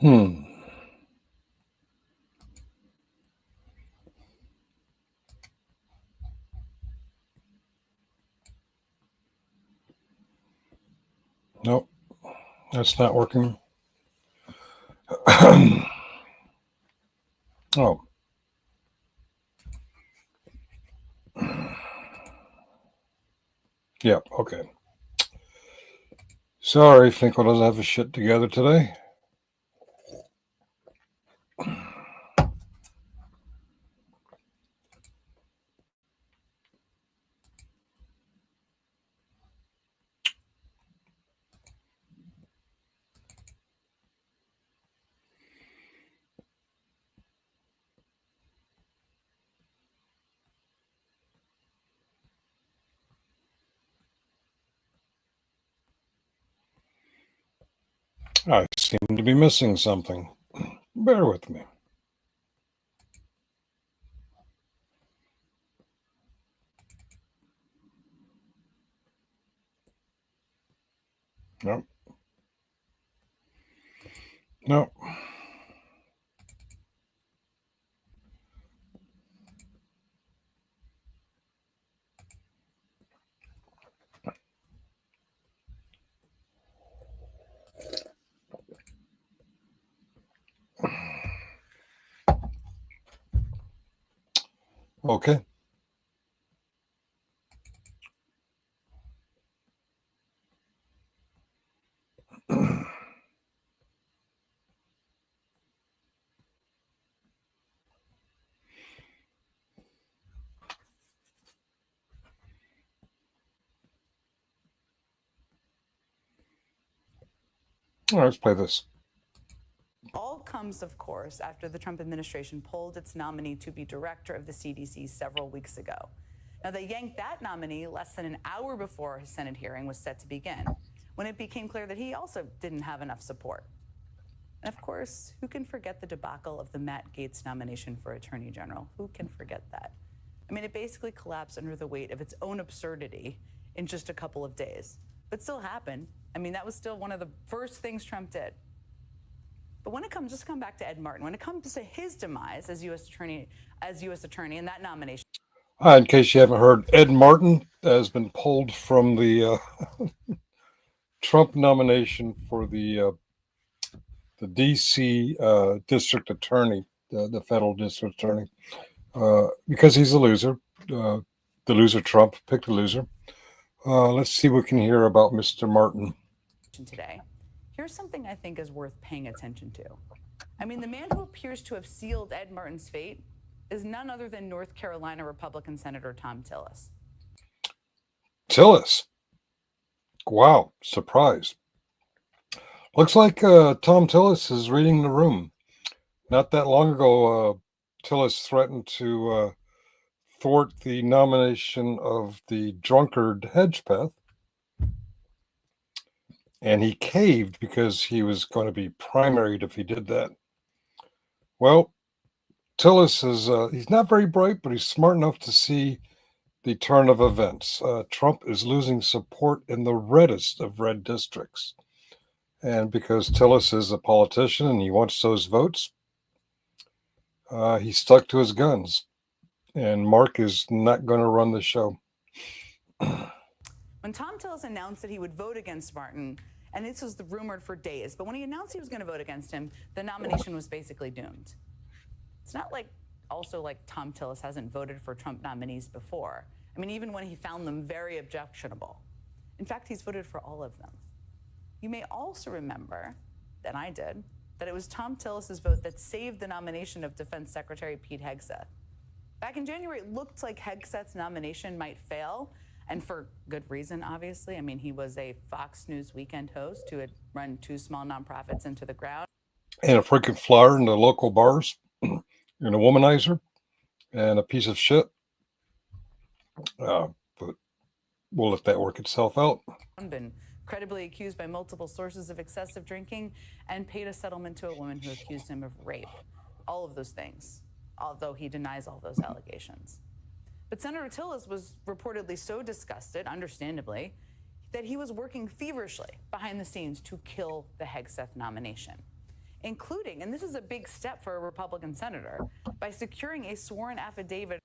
Hmm. Nope, that's not working. Oh. Yep, okay. Sorry, Finkel doesn't have his shit together today. I seem to be missing something. Bear with me. Nope. Nope. Okay. All right, let's play this. All comes, of course, after the Trump administration pulled its nominee to be director of the CDC several weeks ago. Now, they yanked that nominee less than an hour before his Senate hearing was set to begin, when it became clear that he also didn't have enough support. And of course, who can forget the debacle of the Matt Gaetz nomination for Attorney General? Who can forget that? I mean, it basically collapsed under the weight of its own absurdity in just a couple of days. But still happened. I mean, that was still one of the first things Trump did. But when it comes, just come back to Ed Martin, when it comes to his demise as U.S. attorney and that nomination. In case you haven't heard, Ed Martin has been pulled from the Trump nomination for the D.C. District Attorney, the federal district attorney, because he's a loser. The loser Trump picked a loser. Let's see what we can hear about Mr. Martin today. Here's something I think is worth paying attention to. I mean, the man who appears to have sealed Ed Martin's fate is none other than North Carolina Republican Senator Thom Tillis. Tillis. Wow, surprise. Looks like Thom Tillis is reading the room. Not that long ago, Tillis threatened to thwart the nomination of the drunkard Hedgepeth. And he caved because he was going to be primaried if he did that. Well, Tillis is, he's not very bright, but he's smart enough to see the turn of events. Trump is losing support in the reddest of red districts. And because Tillis is a politician and he wants those votes, he stuck to his guns. And Mark is not going to run the show. When Thom Tillis announced that he would vote against Martin, And this was rumored for days. But when he announced he was going to vote against him, the nomination was basically doomed. It's not like Thom Tillis hasn't voted for Trump nominees before. I mean, even when he found them very objectionable. In fact, he's voted for all of them. You may also remember, and I did, that it was Thom Tillis's vote that saved the nomination of Defense Secretary Pete Hegseth. Back in January, it looked like Hegseth's nomination might fail, and for good reason, obviously. I mean, he was a Fox News weekend host who had run 2 small nonprofits into the ground. And a freaking flyer in the local bars, and a womanizer, and a piece of shit. But we'll let that work itself out. Been credibly accused by multiple sources of excessive drinking and paid a settlement to a woman who accused him of rape. All of those things, although he denies all those allegations. But Senator Tillis was reportedly so disgusted, understandably, that he was working feverishly behind the scenes to kill the Hegseth nomination, including, and this is a big step for a Republican senator, by securing a sworn affidavit.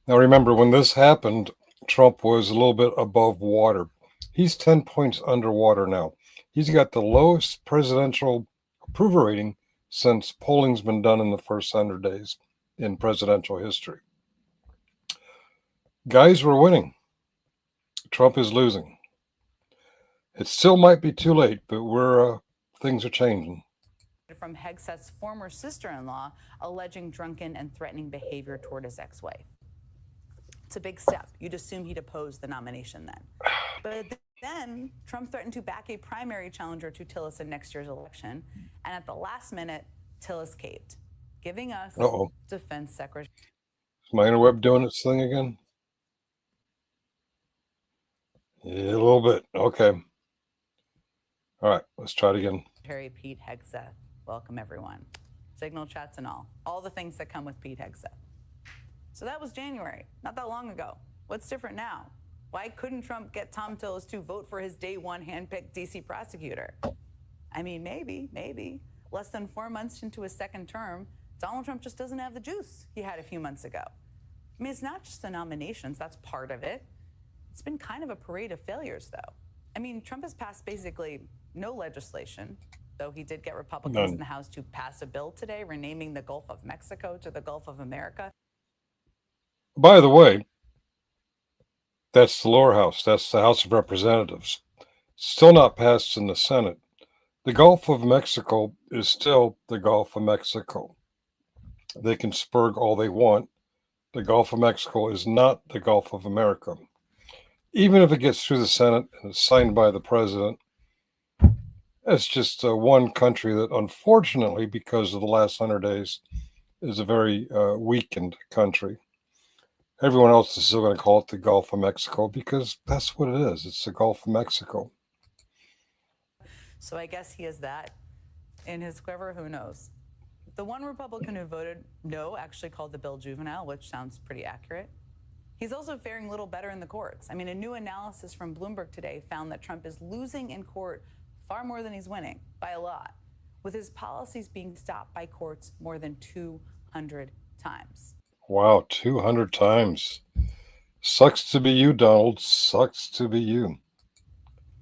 Now remember, when this happened, Trump was a little bit above water. He's 10 points underwater now. He's got the lowest presidential approval rating since polling's been done in the first 100 days in presidential history. Guys, we're winning. Trump is losing. It still might be too late, but things are changing. From Hegseth's former sister-in-law alleging drunken and threatening behavior toward his ex-wife. It's a big step. You'd assume he'd oppose the nomination then. But then Trump threatened to back a primary challenger to Tillis in next year's election. And at the last minute, Tillis caved, giving us Defense Secretary. Is my interweb doing its thing again? Yeah, a little bit. Okay. All right, let's try it again. Secretary Pete Hegseth. Welcome, everyone. Signal chats and all the things that come with Pete Hegseth. So that was January, not that long ago. What's different now? Why couldn't Trump get Thom Tillis to vote for his day one handpicked DC prosecutor? I mean, maybe. Less than 4 months into his second term, Donald Trump just doesn't have the juice he had a few months ago. I mean, it's not just the nominations, that's part of it. It's been kind of a parade of failures, though. I mean, Trump has passed basically no legislation, though he did get Republicans in the House to pass a bill today renaming the Gulf of Mexico to the Gulf of America. By the way, that's the lower house. That's the House of Representatives. Still not passed in the Senate. The Gulf of Mexico is still the Gulf of Mexico. They can spurg all they want. The Gulf of Mexico is not the Gulf of America. Even if it gets through the Senate and is signed by the president, it's just one country that, unfortunately, because of the last 100 days, is a very weakened country. Everyone else is still going to call it the Gulf of Mexico because that's what it is. It's the Gulf of Mexico. So I guess he has that in his quiver. Who knows? The one Republican who voted no actually called the bill juvenile, which sounds pretty accurate. He's also faring little better in the courts. I mean, a new analysis from Bloomberg today found that Trump is losing in court far more than he's winning by a lot, with his policies being stopped by courts more than 200 times. Wow, 200 times. Sucks to be you, Donald. Sucks to be you.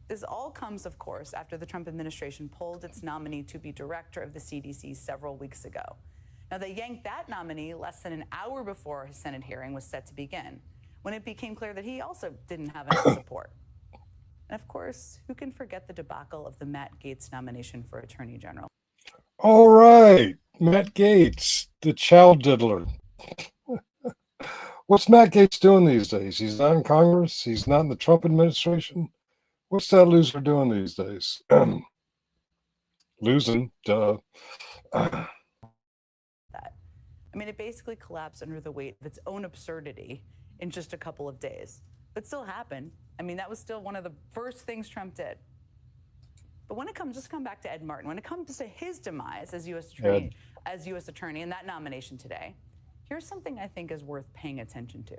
This all comes, of course, after the Trump administration pulled its nominee to be director of the CDC several weeks ago. Now, they yanked that nominee less than an hour before his Senate hearing was set to begin, when it became clear that he also didn't have enough support. And of course, who can forget the debacle of the Matt Gaetz nomination for Attorney General? All right, Matt Gaetz, the child diddler. What's Matt Gaetz doing these days? He's not in Congress. He's not in the Trump administration. What's that loser doing these days? Losing, duh. I mean, it basically collapsed under the weight of its own absurdity in just a couple of days. But still happened. I mean, that was still one of the first things Trump did. But when it comes, just come back to Ed Martin. When it comes to his demise as U.S. attorney in that nomination today, here's something I think is worth paying attention to.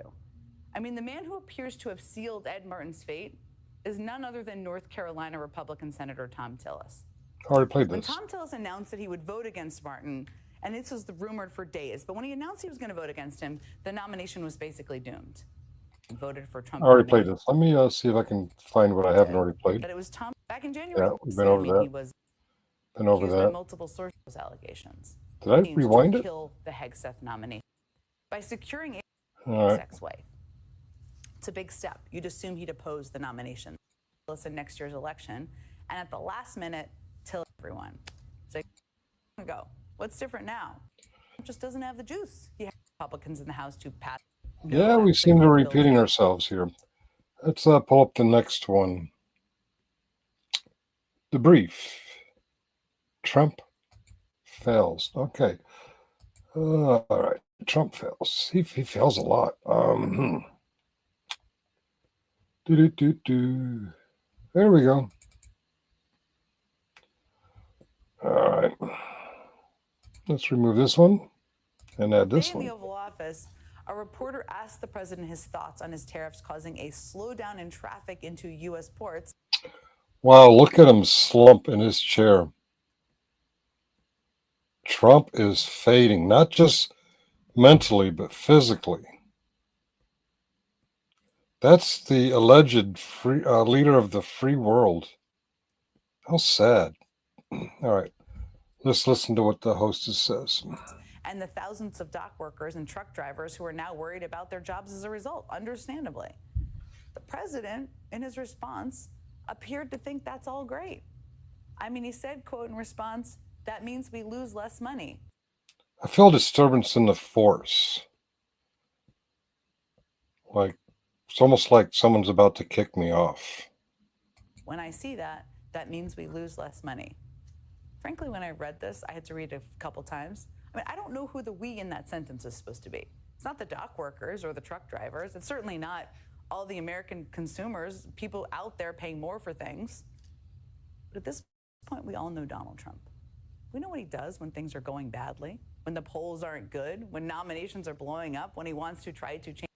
I mean, the man who appears to have sealed Ed Martin's fate is none other than North Carolina Republican Senator Thom Tillis. Already played When this. Thom Tillis announced that he would vote against Martin, and this was rumored for days, but when he announced he was going to vote against him, the nomination was basically doomed. voted for Trump. I already played this. Let me see if I can find what I haven't already played. That it was Tom back in January. Yeah, we've been over that. He was been over accused by that. multiple sources allegations. Did I rewind it? Kill the Hegseth nomination by securing a ex-wife. It's a big step. You'd assume he'd oppose the nomination in next year's election, and at the last minute, tell everyone. It's like, go. What's different now? Trump just doesn't have the juice. He has Republicans in the House to pass. Yeah, we seem to be repeating ourselves here. Let's pull up the next one. The brief. Trump fails. Okay. All right. Trump fails. He fails a lot. There we go. All right. Let's remove this one and add this one. In the Oval Office, a reporter asked the president his thoughts on his tariffs causing a slowdown in traffic into U.S. ports. Wow, look at him slump in his chair. Trump is fading, not just mentally, but physically. That's the alleged leader of the free world. How sad. All right, let's listen to what the hostess says. And the thousands of dock workers and truck drivers who are now worried about their jobs as a result, understandably. The president, in his response, appeared to think that's all great. I mean, he said, quote, in response, that means we lose less money. I feel disturbance in the force. Like, it's almost like someone's about to kick me off. When I see that, that means we lose less money. Frankly, when I read this, I had to read it a couple times. I mean, I don't know who the we in that sentence is supposed to be. It's not the dock workers or the truck drivers. It's certainly not all the American consumers, people out there paying more for things. But at this point, we all know Donald Trump. We know what he does when things are going badly, when the polls aren't good, when nominations are blowing up, when he wants to try to change.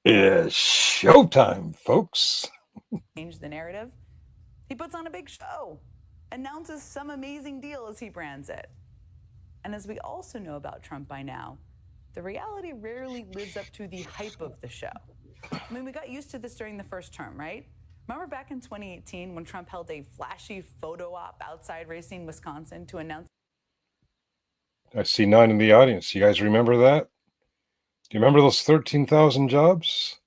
It's showtime, folks. Change the narrative. He puts on a big show, announces some amazing deal as he brands it. And as we also know about Trump by now, the reality rarely lives up to the hype of the show. I mean, we got used to this during the first term, right? Remember back in 2018 when Trump held a flashy photo op outside Racine, Wisconsin to announce? I see 9 in the audience. You guys remember that? Do you remember those 13,000 jobs?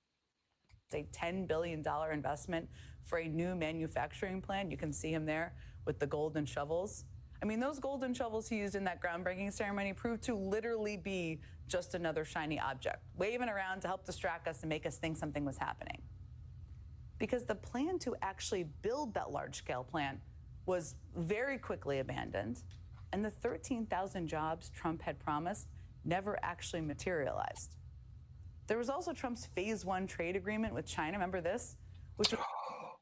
It's a $10 billion investment for a new manufacturing plant. You can see him there with the golden shovels. I mean, those golden shovels he used in that groundbreaking ceremony proved to literally be just another shiny object, waving around to help distract us and make us think something was happening. Because the plan to actually build that large-scale plant was very quickly abandoned, and the 13,000 jobs Trump had promised never actually materialized. There was also Trump's Phase 1 trade agreement with China. Remember this? Which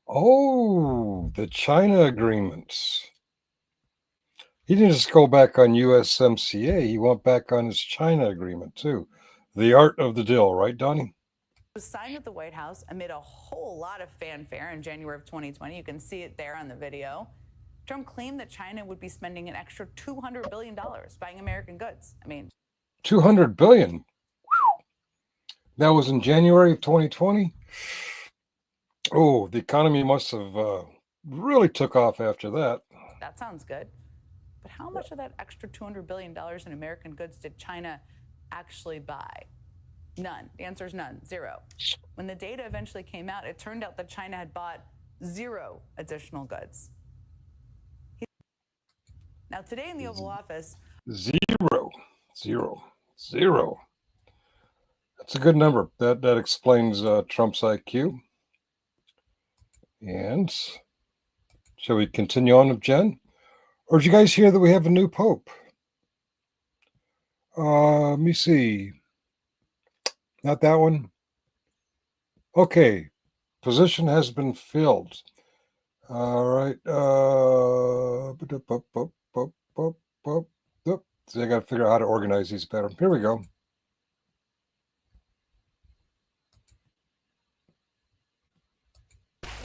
was the China agreements. He didn't just go back on USMCA. He went back on his China agreement, too. The art of the deal, right, Donnie? Was signed at the White House amid a whole lot of fanfare in January of 2020. You can see it there on the video. Trump claimed that China would be spending an extra $200 billion buying American goods. I mean, $200 billion. That was in January of 2020. Oh, the economy must have really took off after that. That sounds good. But how much of that extra $200 billion in American goods did China actually buy? None. The answer is none. Zero. When the data eventually came out, it turned out that China had bought 0 additional goods. Now, today in the Oval Office, Zero. That's a good number. That explains Trump's IQ. And shall we continue on with Jen? Or did you guys hear that we have a new pope? Let me see. Not that one. Okay. Position has been filled. All right. So I got to figure out how to organize these better. Here we go.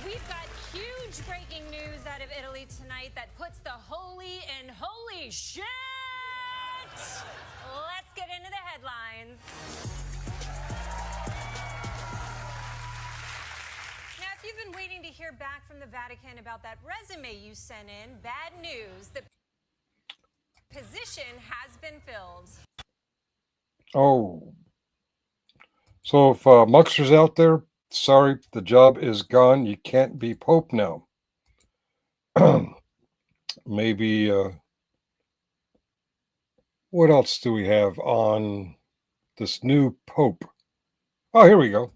We've got huge breaking news out of Italy tonight that puts the holy in holy shit. Let's get into the headlines. You've been waiting to hear back from the Vatican about that resume you sent in. Bad news. The position has been filled. Oh, so if Muxer's out there, sorry, the job is gone. You can't be Pope now. Maybe, what else do we have on this new Pope? Oh, here we go.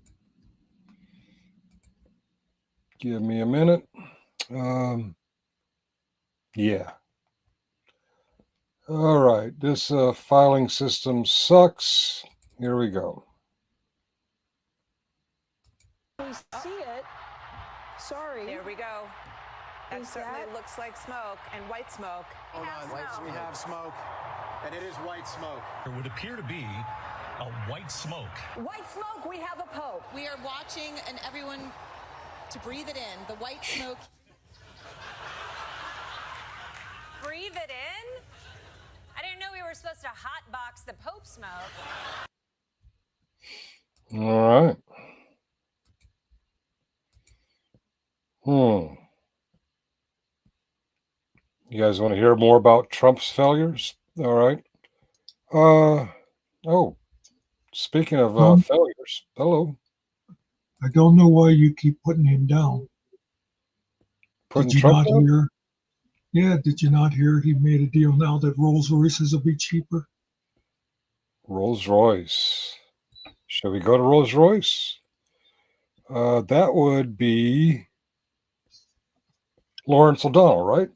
Give me a minute. Yeah. All right. This filing system sucks. Here we go. We see it. Sorry. There we go. That Is certainly that- looks like smoke and white smoke. Hold on, we have smoke, and it is white smoke. There would appear to be a white smoke. White smoke, we have a pope. We are watching and everyone to breathe it in. The white smoke. Breathe it in? I didn't know we were supposed to hotbox the Pope smoke. All right. You guys want to hear more about Trump's failures? All right. Oh, speaking of failures, hello. I don't know why you keep putting him down. Putting Did you Trump not down? hear? Yeah, did you not hear he made a deal now that Rolls Royces will be cheaper? Rolls Royce. Shall we go to Rolls Royce? That would be Lawrence O'Donnell, right?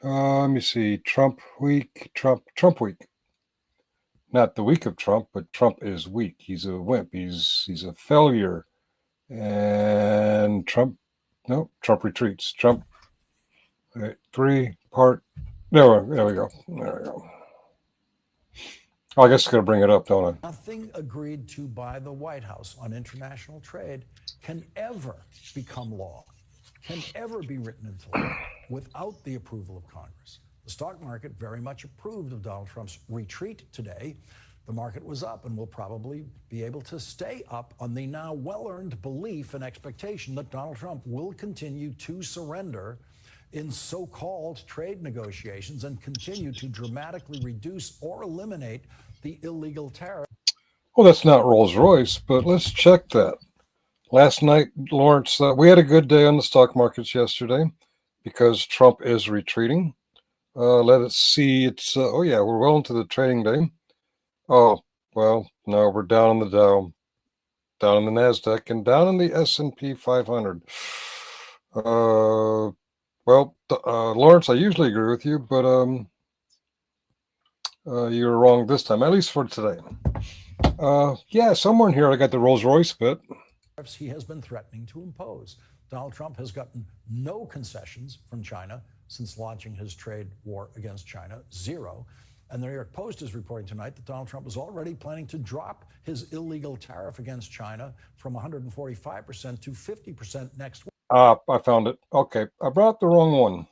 Let me see. Trump week. Trump week. Not the week of Trump, but Trump is weak. He's a wimp. He's a failure. And Trump retreats. Trump. All right, 3-part. There we go. There we go. Oh, I guess I'm going to bring it up, don't I? Nothing agreed to by the White House on international trade can ever become law, can ever be written into law without the approval of Congress. The stock market very much approved of Donald Trump's retreat today. The market was up and will probably be able to stay up on the now well-earned belief and expectation that Donald Trump will continue to surrender in so-called trade negotiations and continue to dramatically reduce or eliminate the illegal tariff. Well, that's not Rolls-Royce, but let's check that. Last night, Lawrence, we had a good day on the stock markets yesterday because Trump is retreating. Let us see. It's we're well into the trading day. Oh, well, no, we're down on the Dow, down on the NASDAQ, and down in the S&P 500. Lawrence, I usually agree with you, but you were wrong this time, at least for today. Somewhere in here I got the Rolls-Royce bit. He has been threatening to impose. Donald Trump has gotten no concessions from China since launching his trade war against China, zero. And the New York Post is reporting tonight that Donald Trump is already planning to drop his illegal tariff against China from 145% to 50% next week. I found it. Okay, I brought the wrong one.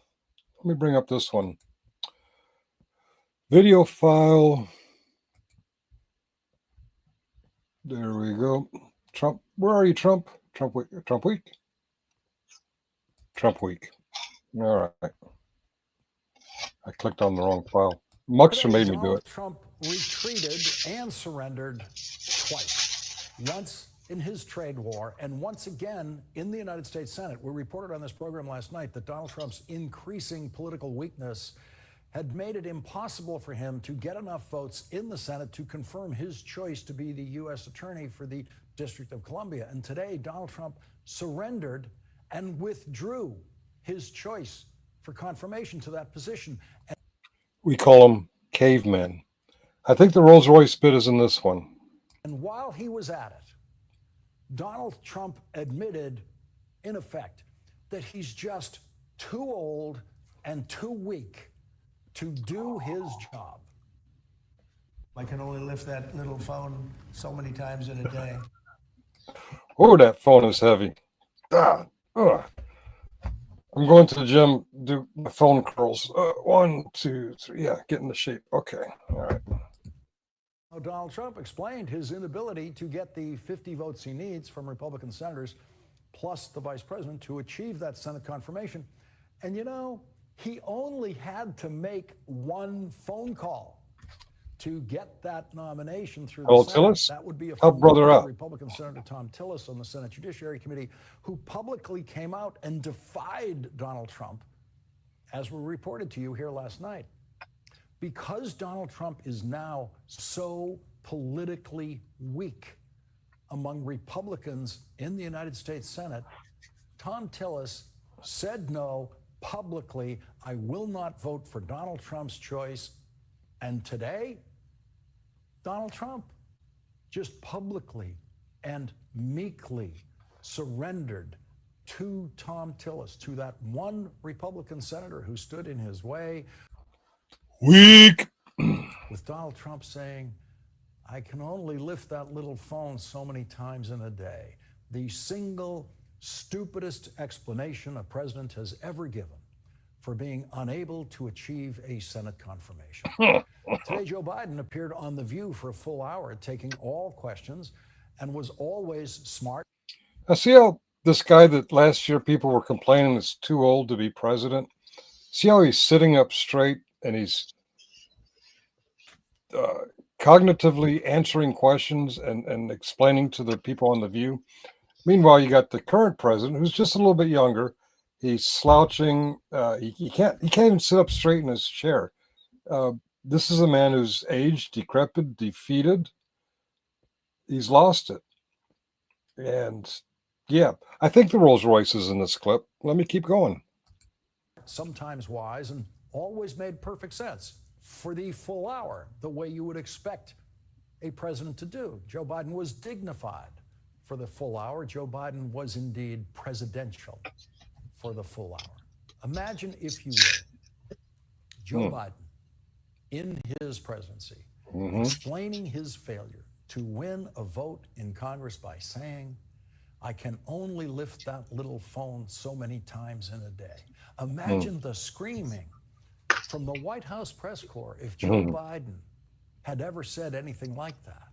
Let me bring up this one. Video file. There we go. Trump, where are you, Trump? Trump week. Trump week. Trump week. All right. I clicked on the wrong file. Muxer made me do Donald it. Trump retreated and surrendered twice. Once in his trade war, and once again in the United States Senate. We reported on this program last night that Donald Trump's increasing political weakness had made it impossible for him to get enough votes in the Senate to confirm his choice to be the U.S. attorney for the District of Columbia. And today, Donald Trump surrendered and withdrew his choice for confirmation to that position. We call them cavemen. I think the Rolls-Royce bit is in this one. And while he was at it, Donald Trump admitted, in effect, that he's just too old and too weak to do his job. I can only lift that little phone so many times in a day. Oh, that phone is heavy. I'm going to the gym, do my phone curls. 1, 2, 3. Yeah, get in the shape. Okay. All right. Donald Trump explained his inability to get the 50 votes he needs from Republican senators, plus the vice president, to achieve that Senate confirmation. And you know, he only had to make one phone call to get that nomination through the Senate. Tillis? That would be a Help phone brother call out. to Republican Senator Tom Tillis on the Senate Judiciary Committee, who publicly came out and defied Donald Trump, as we reported to you here last night. Because Donald Trump is now so politically weak among Republicans in the United States Senate, Tom Tillis said no publicly. I will not vote for Donald Trump's choice. And today, Donald Trump just publicly and meekly surrendered to Tom Tillis, to that one Republican senator who stood in his way. Weak. With Donald Trump saying, I can only lift that little phone so many times in a day. The single stupidest explanation a president has ever given for being unable to achieve a Senate confirmation. Today, Joe Biden appeared on The View for a full hour, taking all questions, and was always smart. Now, see how this guy that last year people were complaining is too old to be president? See how he's sitting up straight and he's cognitively answering questions and explaining to the people on The View. Meanwhile, you got the current president who's just a little bit younger. He's slouching. He can't even sit up straight in his chair. This is a man who's aged, decrepit, defeated. He's lost it. And yeah, I think the Rolls Royce is in this clip. Let me keep going. Sometimes wise, and always made perfect sense for the full hour, the way you would expect a president to do. Joe Biden was dignified for the full hour. Joe Biden was indeed presidential for the full hour. Imagine, if you will, Joe Biden in his presidency, explaining his failure to win a vote in Congress by saying, I can only lift that little phone so many times in a day. Imagine the screaming from the White House press corps if Joe Biden had ever said anything like that.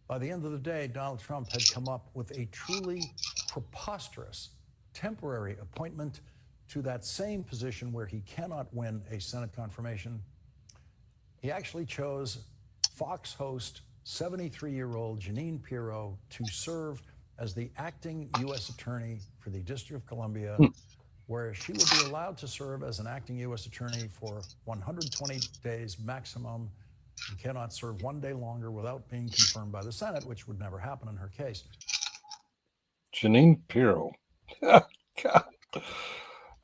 By the end of the day, Donald Trump had come up with a truly preposterous temporary appointment to that same position where he cannot win a Senate confirmation. He actually chose Fox host, 73-year-old Jeanine Pirro, to serve as the acting U.S. attorney for the District of Columbia, where she will be allowed to serve as an acting U.S. attorney for 120 days maximum. She cannot serve one day longer without being confirmed by the Senate, which would never happen in her case. Jeanine Pirro. God.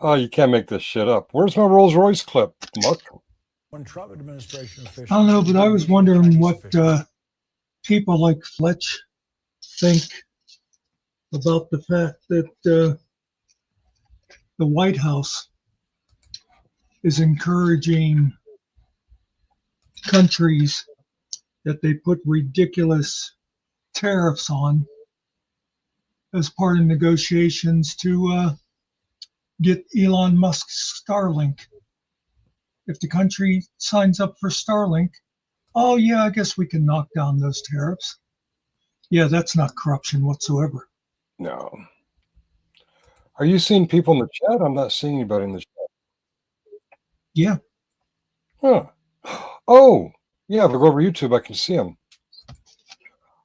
Oh, you can't make this shit up. Where's my Rolls Royce clip, Muck? When Trump administration officials... I don't know, but I was wondering what people like Fletch think about the fact that the White House is encouraging countries that they put ridiculous tariffs on as part of negotiations to get Elon Musk's Starlink. If the country signs up for Starlink, oh yeah, I guess we can knock down those tariffs. Yeah, that's not corruption whatsoever. No. Are you seeing people in the chat? I'm not seeing anybody in the chat. Yeah. Huh. Oh, yeah, if I go over YouTube, I can see them.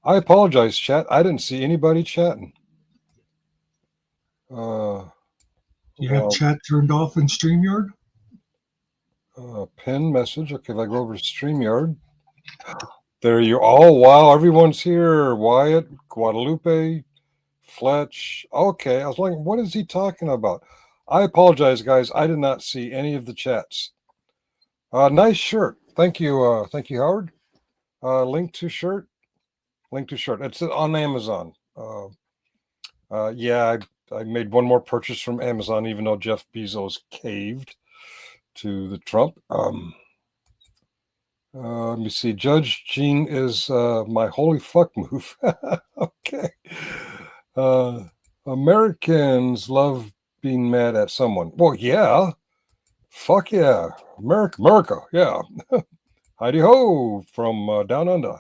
I apologize, chat. I didn't see anybody chatting. You have chat turned off in StreamYard? Pin message. Okay, if I go over to StreamYard. There you are. Oh, wow, everyone's here. Wyatt, Guadalupe, Fletch. Okay, I was like, what is he talking about? I apologize, guys. I did not see any of the chats. Nice shirt. Thank you. Thank you, Howard. Link to shirt. Link to shirt. It's on Amazon. Yeah, I made one more purchase from Amazon, even though Jeff Bezos caved to the Trump. Let me see. Judge Jean is my holy fuck move. Okay. Americans love being mad at someone. Well, yeah. Fuck yeah. America. Yeah. Heidi ho from down under.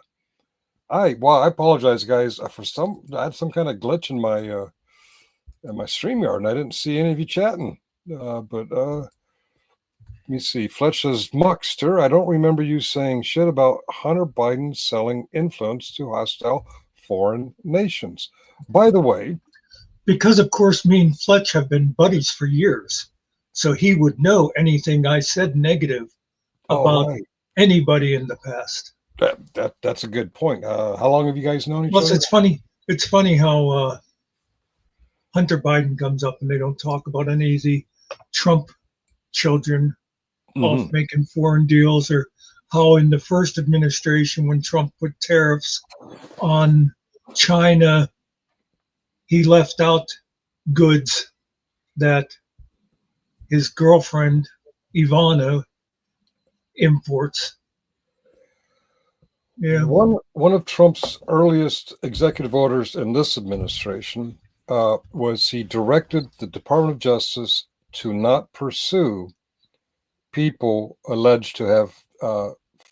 I apologize, guys. I had some kind of glitch in my StreamYard, and I didn't see any of you chatting. But let me see. Fletch says, Muckster, I don't remember you saying shit about Hunter Biden selling influence to hostile foreign nations. By the way, because of course me and Fletch have been buddies for years, so he would know anything I said negative about anybody in the past. That's a good point. How long have you guys known each Plus, other? it's funny how Hunter Biden comes up and they don't talk about any of the Trump children off making foreign deals, or how in the first administration when Trump put tariffs on China, he left out goods that his girlfriend Ivana imports. Yeah. One of Trump's earliest executive orders in this administration was he directed the Department of Justice to not pursue people alleged to have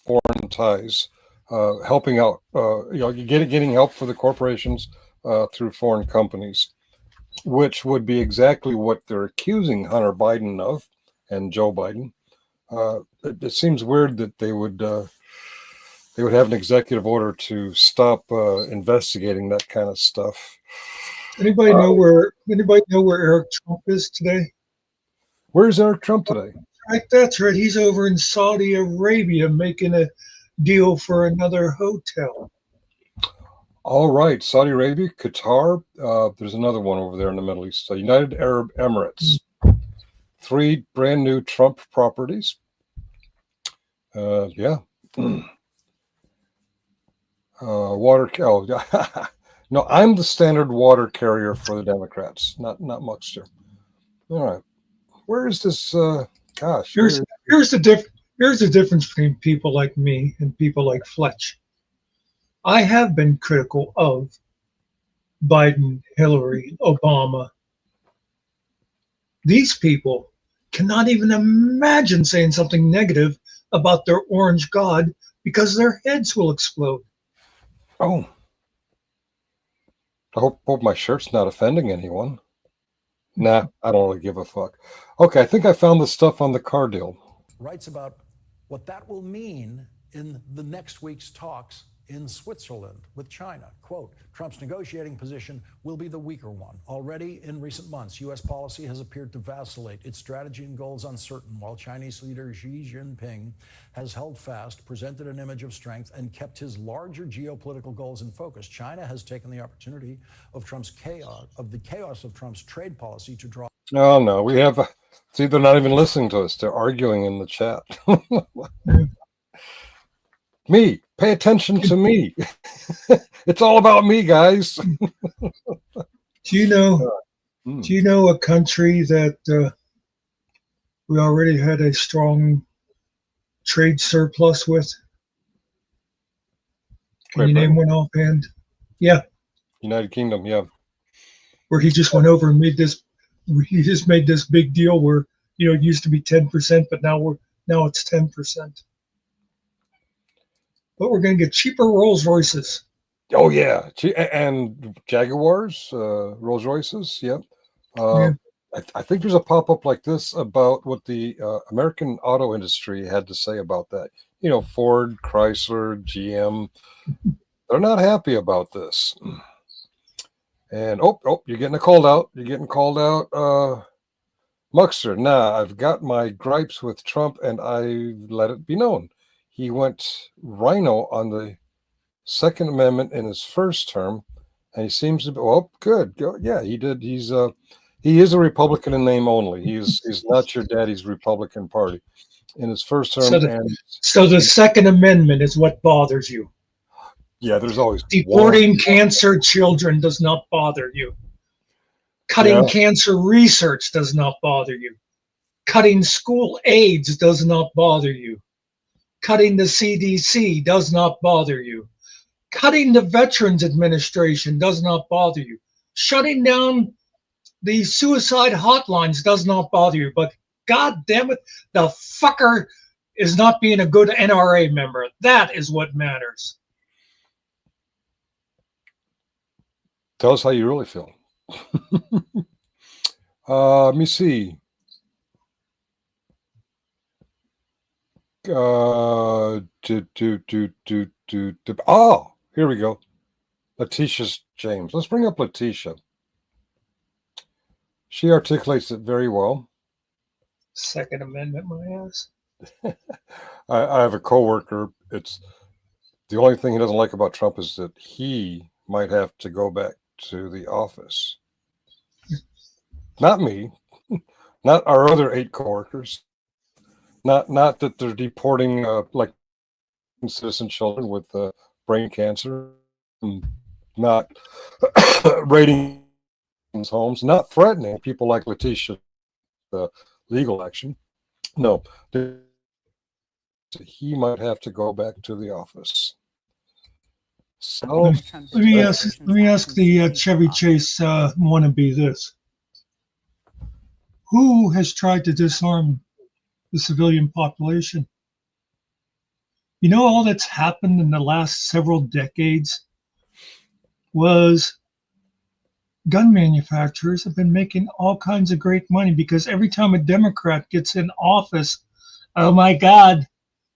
foreign ties, helping out, getting help for the corporations through foreign companies, which would be exactly what they're accusing Hunter Biden of and Joe Biden. It seems weird that they would have an executive order to stop investigating that kind of stuff. Anybody know where Eric Trump is today? Where's Eric Trump today? Right, that's right. He's over in Saudi Arabia making a deal for another hotel. All right, Saudi Arabia, Qatar. There's another one over there in the Middle East. United Arab Emirates. 3 brand new Trump properties. Yeah. Water. Oh, no, I'm the standard water carrier for the Democrats, not Muckster. All right. Where is this? Gosh. Here's the difference between people like me and people like Fletch. I have been critical of Biden, Hillary, Obama. These people cannot even imagine saying something negative about their orange god because their heads will explode. Oh. I hope my shirt's not offending anyone. Nah, I don't really give a fuck. Okay, I think I found the stuff on the car deal. Writes about what that will mean in the next week's talks in Switzerland with China. Quote, Trump's negotiating position will be the weaker one. Already in recent months, U.S. policy has appeared to vacillate. Its strategy and goals uncertain, while Chinese leader Xi Jinping has held fast, presented an image of strength, and kept his larger geopolitical goals in focus. China has taken the opportunity of the chaos of Trump's trade policy to draw. Oh, no, we have... See, they're not even listening to us. They're arguing in the chat. Me, pay attention to me. It's all about me, guys. Do you know a country that we already had a strong trade surplus with? Can you name one offhand? Yeah. United Kingdom, yeah. Where he just went over and made this big deal where, it used to be 10%, but now it's 10%. But we're going to get cheaper Rolls Royces. Oh yeah, and Jaguars, Rolls Royces. Yep. I think there's a pop-up like this about what the American auto industry had to say about that. Ford, Chrysler, GM. They're not happy about this. And you're getting called out. You're getting called out, Muckster. Nah, I've got my gripes with Trump, and I let it be known. He went rhino on the Second Amendment in his first term, and he seems to be good. Yeah, he did. He is a Republican in name only. He's not your daddy's Republican Party in his first term. So the Second Amendment is what bothers you. Yeah, there's always deporting cancer children does not bother you. Cutting cancer research does not bother you. Cutting school aids does not bother you. Cutting the CDC does not bother you. Cutting the Veterans Administration does not bother you. Shutting down the suicide hotlines does not bother you. But God damn it, the fucker is not being a good NRA member. That is what matters. Tell us how you really feel. Let me see. Oh, here we go. Letitia James. Let's bring up Letitia. She articulates it very well. Second Amendment, my ass. I have a coworker. It's the only thing he doesn't like about Trump is that he might have to go back to the office. Not me, not our other 8 coworkers. Not that they're deporting like citizen children with brain cancer, not raiding homes, not threatening people like Letitia, legal action. No, he might have to go back to the office. So let me ask the Chevy Chase wannabe this: who has tried to disarm the civilian population? You know, all that's happened in the last several decades was gun manufacturers have been making all kinds of great money, because every time a Democrat gets in office, oh my God,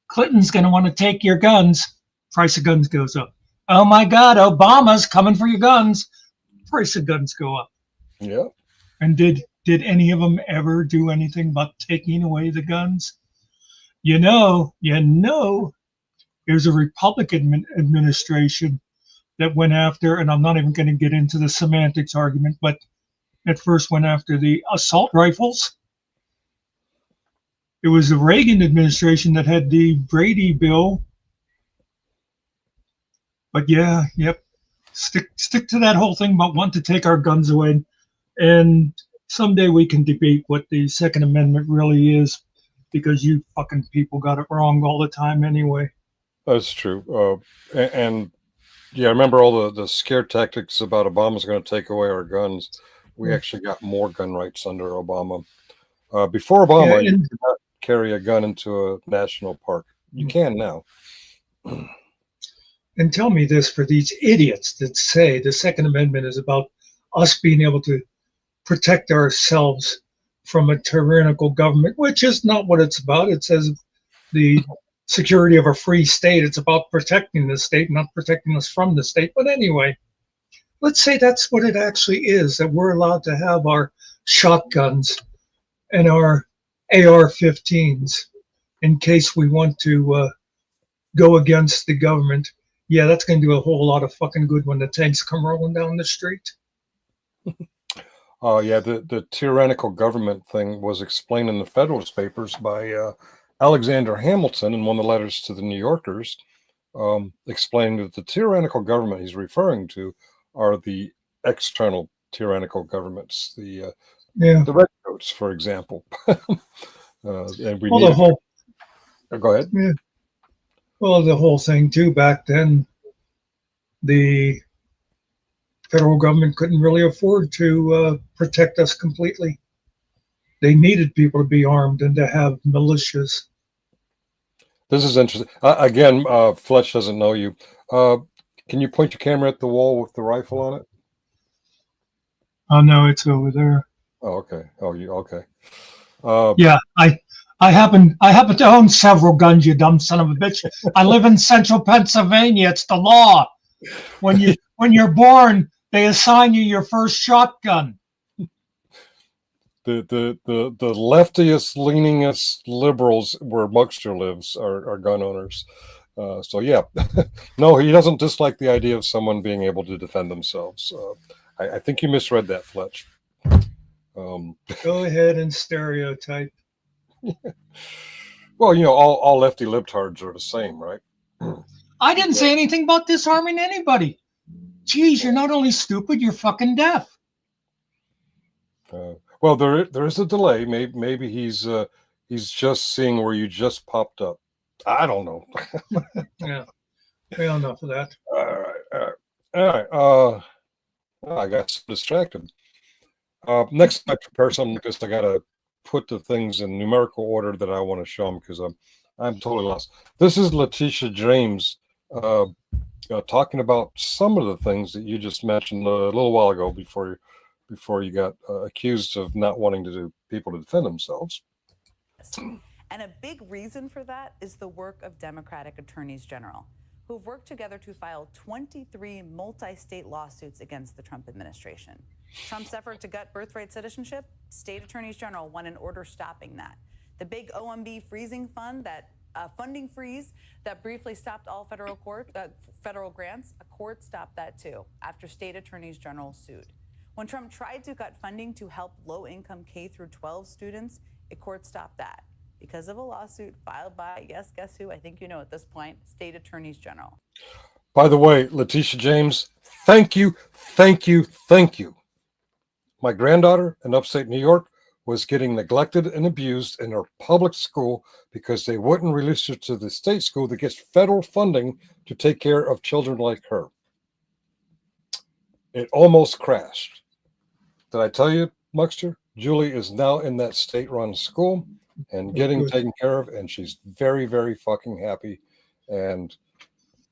Clinton's going to want to take your guns. Price of guns goes up. Oh my God, Obama's coming for your guns. Price of guns go up. Yeah. And did any of them ever do anything but taking away the guns? You know, there's a Republican administration that went after, and I'm not even going to get into the semantics argument, but at first went after the assault rifles. It was the Reagan administration that had the Brady bill. But stick to that whole thing about wanting to take our guns away. And someday we can debate what the Second Amendment really is, because you fucking people got it wrong all the time anyway. That's true. And yeah, I remember all the scare tactics about Obama's going to take away our guns. We actually got more gun rights under Obama. Before Obama, you could not carry a gun into a national park. You can now. And tell me this, for these idiots that say the Second Amendment is about us being able to protect ourselves from a tyrannical government, which is not what it's about. It says the security of a free state. It's about protecting the state, not protecting us from the state. But anyway, let's say that's what it actually is, that we're allowed to have our shotguns and our AR-15s in case we want to go against the government. Yeah, that's going to do a whole lot of fucking good when the tanks come rolling down the street. Yeah, the tyrannical government thing was explained in the Federalist Papers by Alexander Hamilton in one of the letters to the New Yorkers, explaining that the tyrannical government he's referring to are the external tyrannical governments, the redcoats, for example. And we go ahead. Yeah. Well, the whole thing too, back then, the federal government couldn't really afford to protect us completely. They needed people to be armed and to have militias. This is interesting. Again, Fletch doesn't know you. Can you point your camera at the wall with the rifle on it? Oh no, it's over there. Oh, okay. Oh, you okay? Yeah, I happen to own several guns, you dumb son of a bitch. I live in central Pennsylvania. It's the law. When you're born, they assign you your first shotgun. The leftiest, leaningest liberals where Mugster lives are gun owners. So yeah, no, he doesn't dislike the idea of someone being able to defend themselves. I think you misread that, Fletch. Go ahead and stereotype. Well, all lefty libtards are the same, right? I didn't say anything about disarming anybody. Geez, you're not only stupid, you're fucking deaf. Well, there is a delay. Maybe he's just seeing where you just popped up. I don't know. Yeah. Well, enough of that. All right. I got so distracted. Next time I prepare something like this, I gotta put the things in numerical order that I want to show them, because I'm totally lost. This is Letitia James talking about some of the things that you just mentioned a little while ago before you got accused of not wanting people to defend themselves. And a big reason for that is the work of Democratic attorneys general, who've worked together to file 23 multi-state lawsuits against the Trump administration. Trump's effort to gut birthright citizenship, state attorneys general want an order stopping that. The big OMB freezing fund, that funding freeze that briefly stopped all federal grants, a court stopped that too after state attorneys general sued. When Trump tried to cut funding to help low-income K through 12 students, a court stopped that because of a lawsuit filed by, yes, guess who? I think you know at this point, state attorneys general. By the way, Letitia James, thank you, thank you, thank you. My granddaughter in upstate New York was getting neglected and abused in her public school because they wouldn't release her to the state school that gets federal funding to take care of children like her. It almost crashed. Did I tell you, Muckster? Julie is now in that state-run school and getting taken care of, and she's very, very fucking happy. And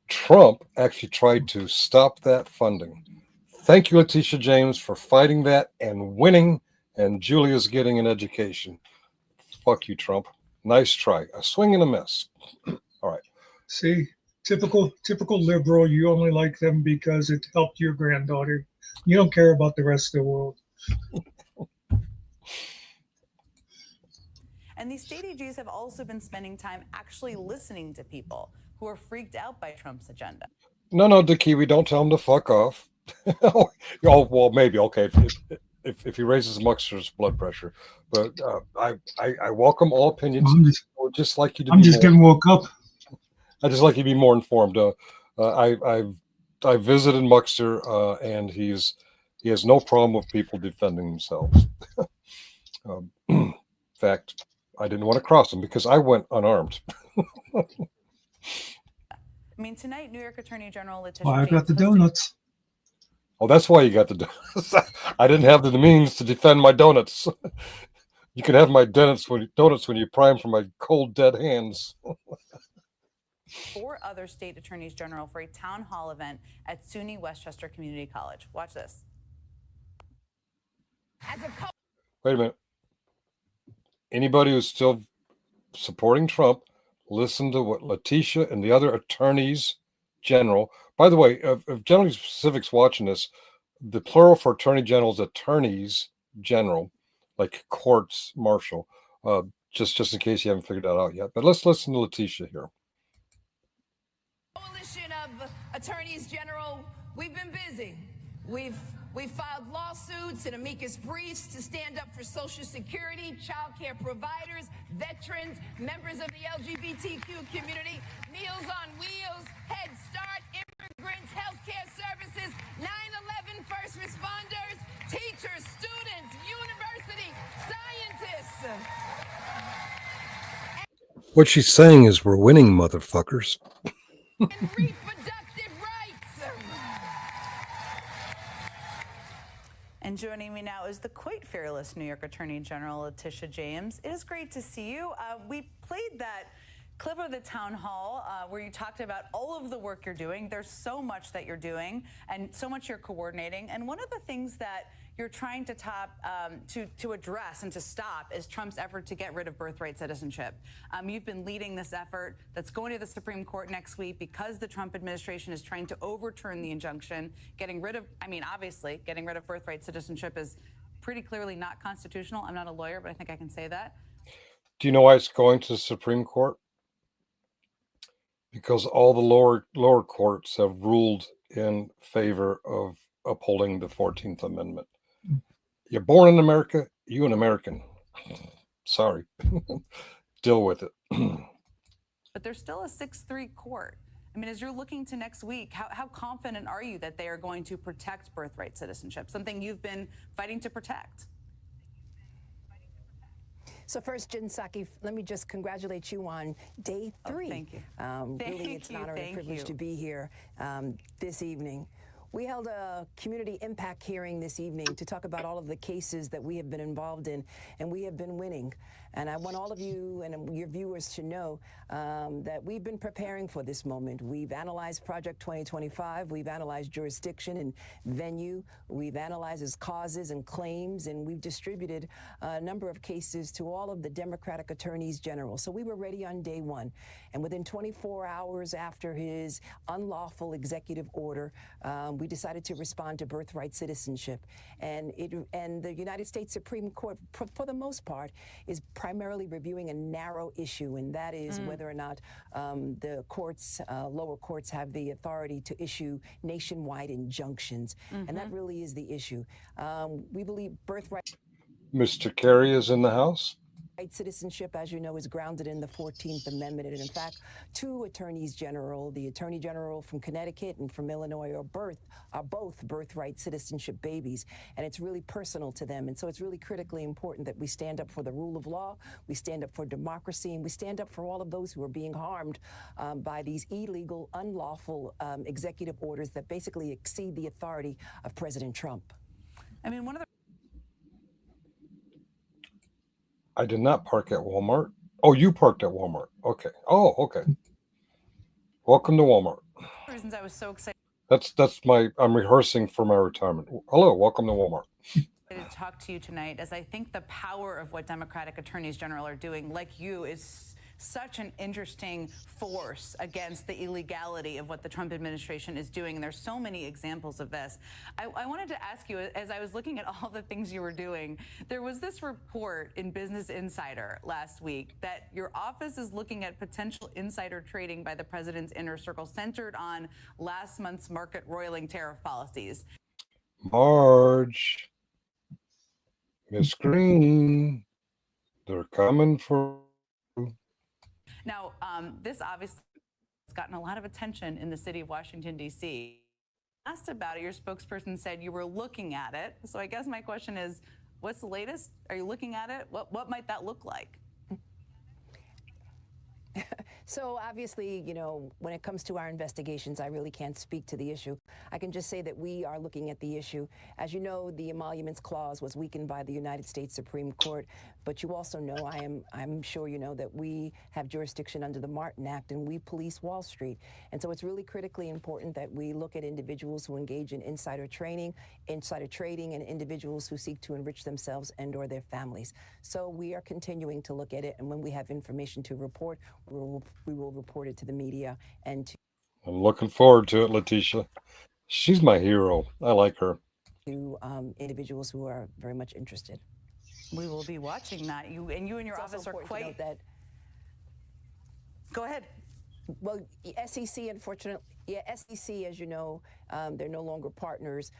Trump actually tried to stop that funding. Thank you, Letitia James, for fighting that and winning, and Julia's getting an education. Fuck you, Trump. Nice try. A swing and a miss. All right. See, typical liberal. You only like them because it helped your granddaughter. You don't care about the rest of the world. And these state AGs have also been spending time actually listening to people who are freaked out by Trump's agenda. No, DeKiwi, don't tell him to fuck off. Oh, well, maybe. Okay. If he raises Muckster's blood pressure. But I welcome all opinions. I'm just like you to I'm just getting woke up. I just like you to be more informed. I visited Muckster, and he has no problem with people defending themselves. In fact, I didn't want to cross him because I went unarmed. I mean, tonight, New York Attorney General Letitia I James got the donuts. Oh, that's why you got the donuts. I didn't have the means to defend my donuts. You can have my donuts when you prime for my cold, dead hands. 4 other state attorneys general for a town hall event at SUNY Westchester Community College. Watch this. Wait a minute. Anybody who's still supporting Trump, listen to what Letitia and the other attorneys general. By the way, if General Pacific's watching this, the plural for attorney general is attorneys general, like courts martial. Just in case you haven't figured that out yet. But let's listen to Letitia here. Coalition of attorneys general, we've been busy. We've filed lawsuits and amicus briefs to stand up for Social Security, child care providers, veterans, members of the LGBTQ community, Meals on Wheels, Head Start, immigrants, healthcare services, 9/11 first responders, teachers, students, university, scientists. What she's saying is we're winning, motherfuckers. And reproductive rights. And joining me now is the quite fearless New York Attorney General Letitia James. It is great to see you. We played that clip of the town hall where you talked about all of the work you're doing. There's so much that you're doing and so much you're coordinating. And one of the things that you're trying to to address and to stop is Trump's effort to get rid of birthright citizenship. You've been leading this effort that's going to the Supreme Court next week because the Trump administration is trying to overturn the injunction. Obviously, getting rid of birthright citizenship is pretty clearly not constitutional. I'm not a lawyer, but I think I can say that. Do you know why it's going to the Supreme Court? Because all the lower courts have ruled in favor of upholding the 14th Amendment. You're born in America, you an American. Sorry. Deal with it. But there's still a 6-3 court. I mean, as you're looking to next week, how confident are you that they are going to protect birthright citizenship, something you've been fighting to protect? So first, Jen Psaki, let me just congratulate you on day 3. Thank you. Really, it's an honor and a privilege to be here this evening. We held a community impact hearing this evening to talk about all of the cases that we have been involved in, and we have been winning. And I want all of you and your viewers to know that we've been preparing for this moment. We've analyzed Project 2025. We've analyzed jurisdiction and venue. We've analyzed its causes and claims, and we've distributed a number of cases to all of the Democratic attorneys general. So we were ready on day one. And within 24 hours after his unlawful executive order, we decided to respond to birthright citizenship. And the United States Supreme Court, for the most part, is primarily reviewing a narrow issue, and that is whether or not the courts, lower courts, have the authority to issue nationwide injunctions. And that really is the issue. We believe birthright Mr. Kerry is in the house. citizenship, as you know, is grounded in the 14th Amendment. And in fact, two attorneys general, the attorney general from Connecticut and from Illinois, are both birthright citizenship babies. And it's really personal to them. And so it's really critically important that we stand up for the rule of law, we stand up for democracy, and we stand up for all of those who are being harmed by these illegal, unlawful executive orders that basically exceed the authority of President Trump. I mean, one of the I did not park at Walmart. Oh, you parked at Walmart. Okay. Oh, okay. Welcome to Walmart. reasons I was so excited I'm rehearsing for my retirement. Hello, welcome to Walmart. to talk to you tonight, as I think the power of what Democratic attorneys general are doing, like you, is such an interesting force against the illegality of what the Trump administration is doing. And there's so many examples of this. I wanted to ask you, as I was looking at all the things you were doing, there was this report in Business Insider last week that your office is looking at potential insider trading by the president's inner circle centered on last month's market roiling tariff policies. Marge, Miss Green, they're coming for. Now, this obviously has gotten a lot of attention in the city of Washington, D.C. Asked about it, your spokesperson said you were looking at it. So I guess my question is, what's the latest? Are you looking at it? What might that look like? So obviously, you know, when it comes to our investigations, I really can't speak to the issue. I can just say that we are looking at the issue. As you know, the emoluments clause was weakened by the United States Supreme Court. But you also know, I'm sure you know, that we have jurisdiction under the Martin Act and we police Wall Street. And so it's really critically important that we look at individuals who engage in insider trading, and individuals who seek to enrich themselves and or their families. So we are continuing to look at it. And when we have information to report, we will report it to the media and to. I'm looking forward to it, Letitia. She's my hero. I like her. To individuals who are very much interested. We will be watching that. You and your office are quite. Go ahead. Well, SEC, unfortunately, SEC, as you know, they're no longer partners.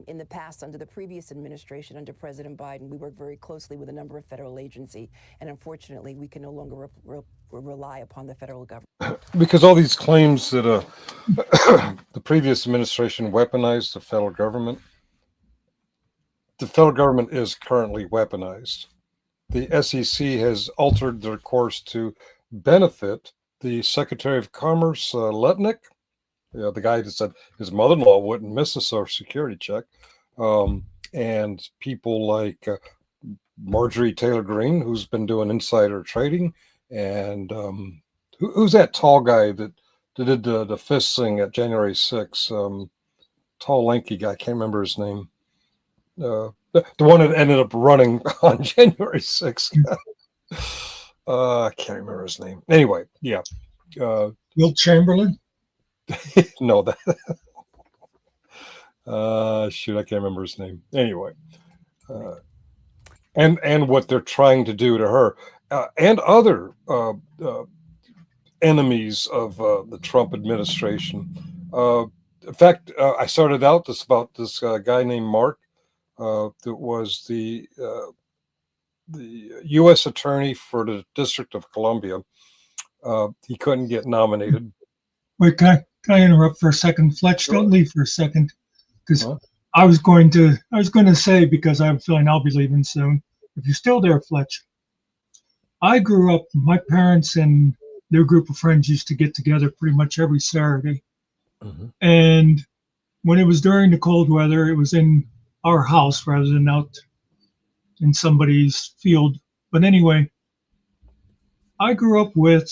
In the past, under the previous administration, under President Biden, we worked very closely with a number of federal agencies, and unfortunately, we can no longer rely upon the federal government. Because all these claims that the previous administration weaponized the federal government is currently weaponized. The SEC has altered their course to benefit the Secretary of Commerce, Lutnick, the guy that said his mother-in-law wouldn't miss a Social Security check, and people like Marjorie Taylor Greene, who's been doing insider trading, and who's that tall guy that did the fist thing at January 6th? Tall, lanky guy, I can't remember his name. The one that ended up running on January 6th. I can't remember his name. Anyway, yeah. Will Chamberlain? No, that. Shoot, I can't remember his name. Anyway, and what they're trying to do to her and other enemies of the Trump administration. In fact, I started out about this guy named Mark, that was the U.S. attorney for the District of Columbia. He couldn't get nominated. Wait, can I interrupt for a second? Fletch, don't leave for a second, because I was going to say, because I have a feeling I'll be leaving soon. If you're still there, Fletch, I grew up. My parents and their group of friends used to get together pretty much every Saturday, and when it was during the cold weather, it was in our house rather than out in somebody's field. But anyway, I grew up with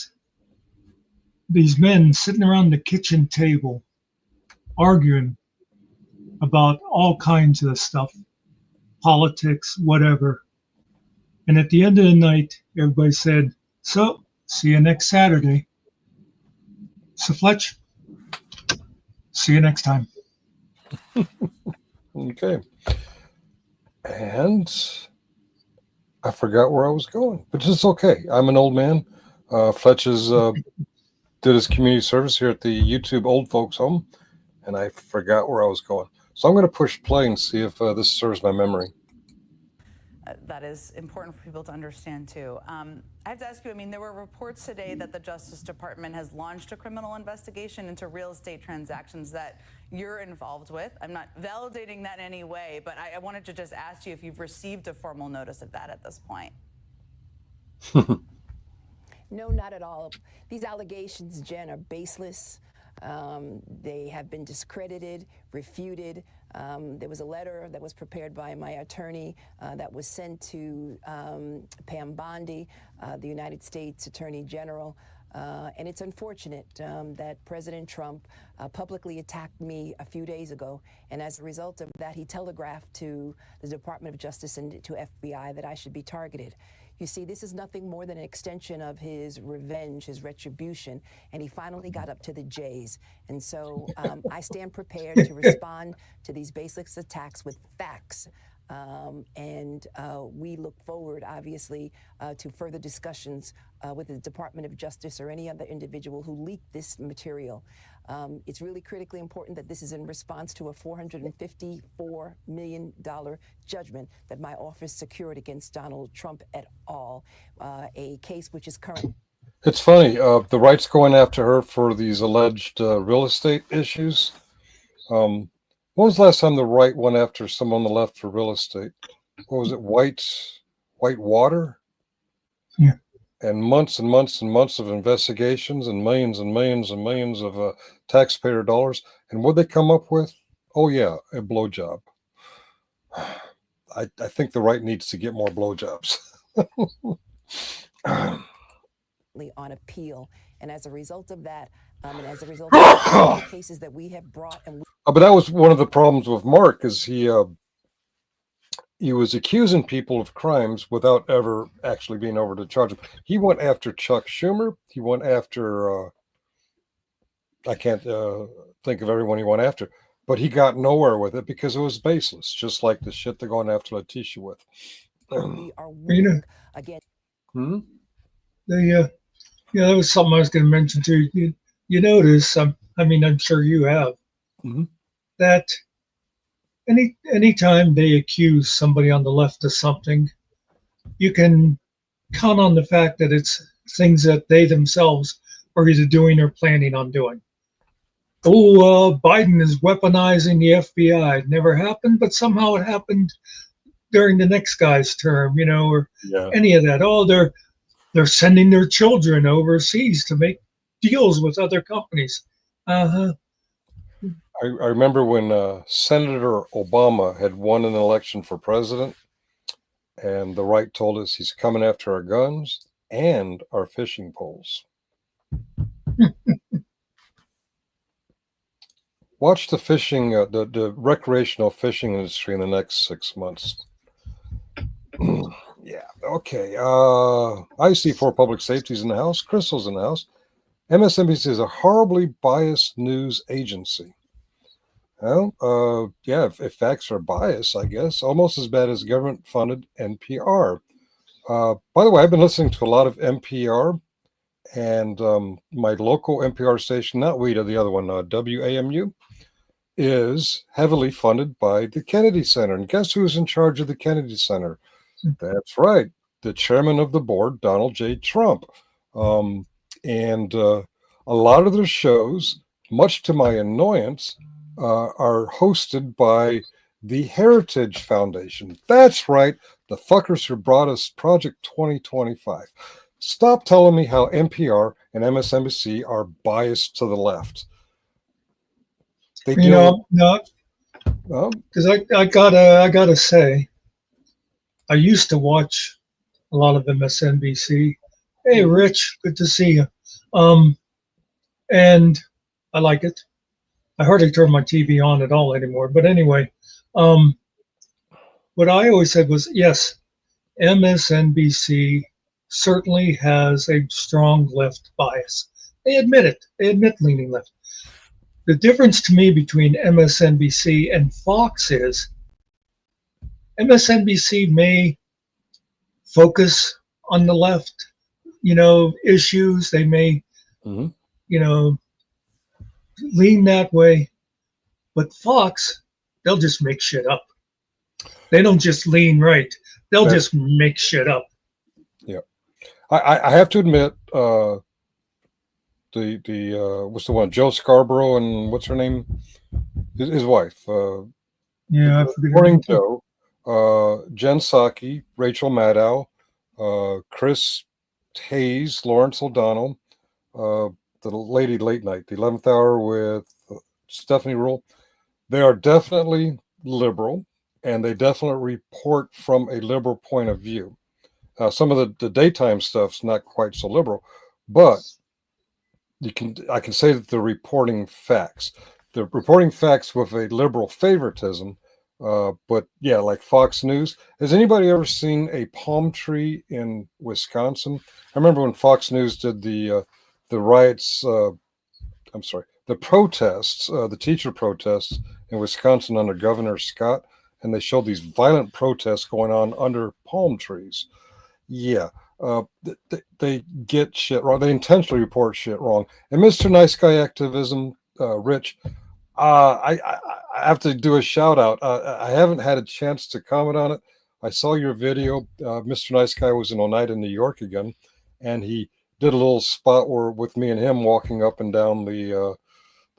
these men sitting around the kitchen table arguing about all kinds of stuff, politics, whatever. And at the end of the night, everybody said, "So, see you next Saturday." So Fletch, see you next time. Okay. And I forgot where I was going, but it's okay. I'm an old man. Fletch did his community service here at the YouTube Old Folks Home, and I forgot where I was going. So I'm going to push play and see if this serves my memory. That is important for people to understand, too. I have to ask you, I mean, there were reports today that the Justice Department has launched a criminal investigation into real estate transactions that you're involved with. I'm not validating that in any way, but I wanted to just ask you if you've received a formal notice of that at this point. No, not at all. These allegations, Jen, are baseless. They have been discredited, refuted. There was a letter that was prepared by my attorney that was sent to Pam Bondi, the United States Attorney General. And it's unfortunate that President Trump publicly attacked me a few days ago. And as a result of that, he telegraphed to the Department of Justice and to FBI that I should be targeted. You see, this is nothing more than an extension of his revenge, his retribution, and he finally got up to the J's. And so I stand prepared to respond to these baseless attacks with facts. And we look forward, obviously, to further discussions with the Department of Justice or any other individual who leaked this material. It's really critically important that this is in response to a $454 million judgment that my office secured against Donald Trump et al., a case which is current. It's funny, the right's going after her for these alleged real estate issues. When was the last time the right went after someone on the left for real estate? What was it, Whitewater? Yeah. And months and months and months of investigations and millions and millions of taxpayer dollars. And what they come up with? Oh, yeah, a blowjob. I think the right needs to get more blowjobs. On appeal. And as a result of that, and as a result of the cases that we have brought, and but that was one of the problems with Mark, is he was accusing people of crimes without ever actually being over to charge them. He went after Chuck Schumer. He went after I can't think of everyone he went after, but he got nowhere with it because it was baseless, just like the shit they're going after Letitia with. we are again. Yeah, that was something I was going to mention too. You notice, I mean, I'm sure you have, that anytime they accuse somebody on the left of something, you can count on the fact that it's things that they themselves are either doing or planning on doing. Oh, Biden is weaponizing the FBI. It never happened, but somehow it happened during the next guy's term, or any of that. Oh, they're sending their children overseas to make deals with other companies. I remember when Senator Obama had won an election for president, and the right told us he's coming after our guns and our fishing poles. Watch the fishing, the recreational fishing industry in the next 6 months. Yeah, okay. I see 4 public safeties in the house. Crystal's in the house. MSNBC is a horribly biased news agency. Well, yeah, if facts are biased, I guess, almost as bad as government-funded NPR. By the way, I've been listening to a lot of NPR, and my local NPR station, not WIDA, the other one, WAMU, is heavily funded by the Kennedy Center. And guess who's in charge of the Kennedy Center? That's right, the chairman of the board, Donald J. Trump. And a lot of their shows, much to my annoyance, are hosted by the Heritage Foundation. That's right, the fuckers who brought us Project 2025. Stop telling me how NPR and MSNBC are biased to the left. They You know, no, Well, because I gotta say, I used to watch a lot of MSNBC. Hey, Rich, good to see you. And I like it. I hardly turn my TV on at all anymore. But anyway, what I always said was, yes, MSNBC certainly has a strong left bias. They admit it. They admit leaning left. The difference to me between MSNBC and Fox is MSNBC may focus on the left, issues. They may, lean that way. But Fox, they'll just make shit up. They don't just lean right. They'll just make shit up. Yeah. I have to admit, what's the one? Joe Scarborough and what's her name? His wife. Yeah, I forget. Morning Joe, Jen Psaki, Rachel Maddow, Chris Hayes, Lawrence O'Donnell, the lady late night, the 11th hour with Stephanie Rule. They are definitely liberal, and they definitely report from a liberal point of view. Some of the daytime stuff's not quite so liberal, but I can say that they're reporting facts. They're reporting facts with a liberal favoritism. But yeah, like Fox News. Has anybody ever seen a palm tree in Wisconsin? I remember when Fox News did the riots. The protests, the teacher protests in Wisconsin under Governor Scott, and they showed these violent protests going on under palm trees. Yeah, they get shit wrong. They intentionally report shit wrong. And Mr. Nice Guy activism, Rich, I have to do a shout out. I haven't had a chance to comment on it. I saw your video. Mr. Nice Guy was in Oneida, New York again, and he did a little spot where with me and him walking up and down the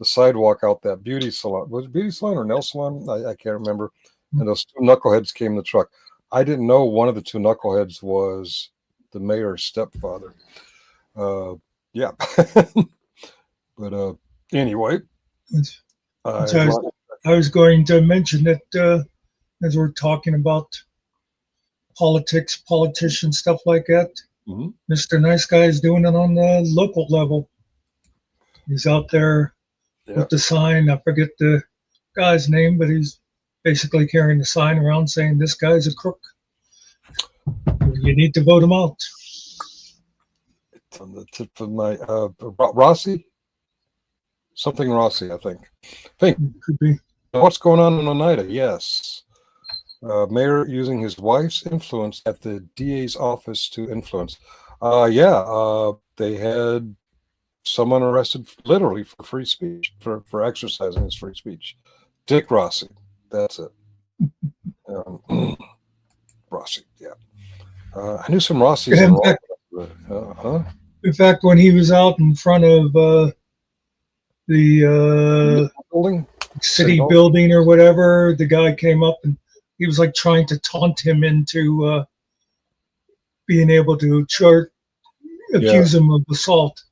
sidewalk out that beauty salon. Was it beauty salon or nail salon? I can't remember. And those two knuckleheads came in the truck. I didn't know one of the two knuckleheads was the mayor's stepfather. Yeah. But anyway. I was going to mention that as we're talking about politics, politicians, stuff like that, Mr. Nice Guy is doing it on the local level. He's out there with the sign. I forget the guy's name, but he's basically carrying the sign around saying this guy's a crook. You need to vote him out. It's on the tip of my Rossi? Something Rossi, I think. Could be. What's going on in Oneida? Yes. Mayor using his wife's influence at the DA's office to influence. They had someone arrested literally for free speech, for exercising his free speech. Dick Rossi. That's it. Rossi, yeah. I knew some Rossis. In fact, when he was out in front of the city building or whatever, the guy came up and he was like trying to taunt him into being able to accuse him of assault.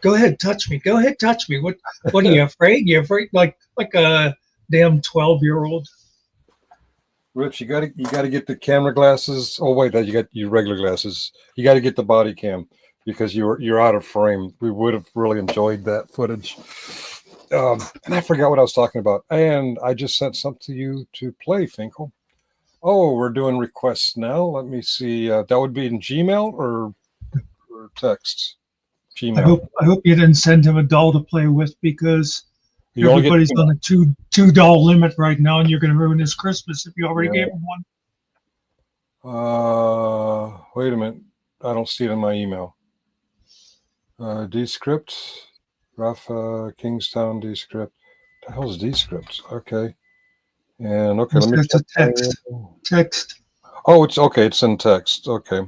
Go ahead, touch me. Go ahead, touch me. What are you afraid? You afraid like a damn 12-year-old? Rich, you gotta get the camera glasses. Oh wait, you got your regular glasses. You got to get the body cam because you're out of frame. We would have really enjoyed that footage. And I forgot what I was talking about. And I just sent something to you to play, Finkel. Oh, we're doing requests now. Let me see. That would be in Gmail or text. Gmail. I hope you didn't send him a doll to play with because everybody's on a two doll limit right now, and you're going to ruin his Christmas if you already gave him one. Wait a minute. I don't see it in my email. Descript. Rafa, Kingstown, Descript. The hell is Descript? Okay. And okay, let me check a text. Text. Oh, it's okay. It's in text. Okay.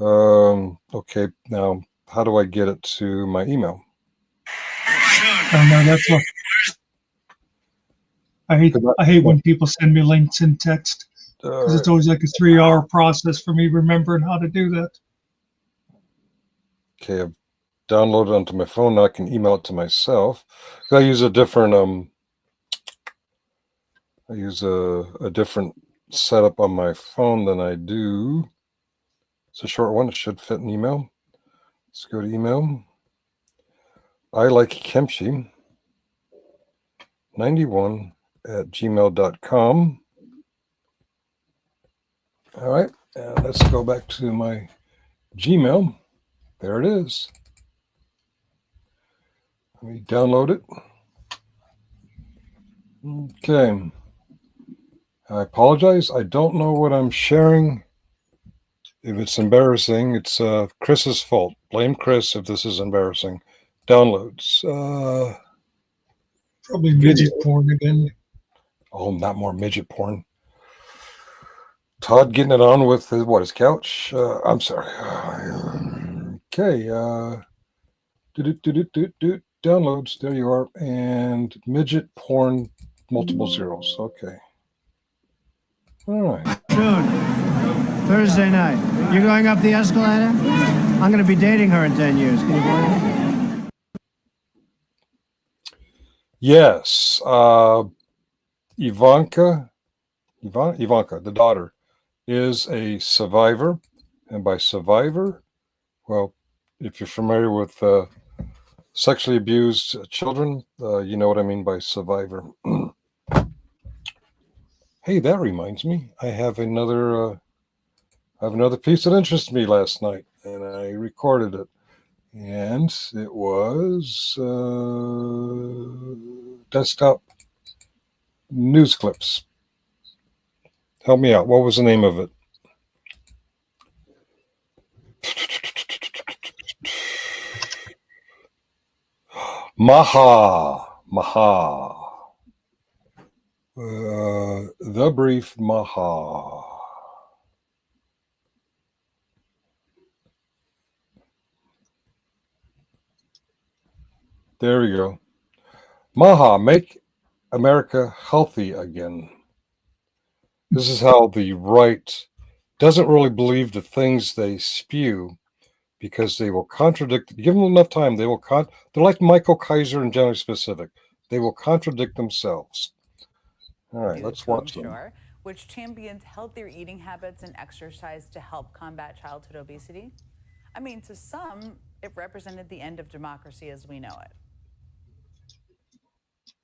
Okay. Now, how do I get it to my email? Oh no, that's what I hate when people send me links in text because it's always like a 3-hour process for me remembering how to do that. Okay, download it onto my phone. Now I can email it to myself. I use a different different setup on my phone than I do. It's a short one. It should fit an email. Let's go to email. I like Kimchi 91@gmail.com. All right, and let's go back to my Gmail. There it is. Let me download it. Okay. I apologize. I don't know what I'm sharing. If it's embarrassing, it's Chris's fault. Blame Chris if this is embarrassing. Downloads. Probably midget porn again. Oh, not more midget porn. Todd getting it on with his couch? I'm sorry. Okay. Downloads. There you are. And midget porn, multiple zeros. Okay. All right. Dude, Thursday night. You're going up the escalator? I'm going to be dating her in 10 years. Can you believe it? Yes. Ivanka, the daughter, is a survivor. And by survivor, well, if you're familiar with sexually abused children, you know what I mean by survivor. Hey, that reminds me, I have another piece that interested me last night, and I recorded it. And it was desktop news clips. Help me out. What was the name of it? Maha. The brief Maha. There we go. Maha, make America healthy again. This is how the right doesn't really believe the things they spew, because they will contradict. Give them enough time, they will they're like Michael Kaiser and Generally Specific. They will contradict themselves. All right, let's watch them. Which champions healthier eating habits and exercise to help combat childhood obesity. I mean, to some, it represented the end of democracy as we know it.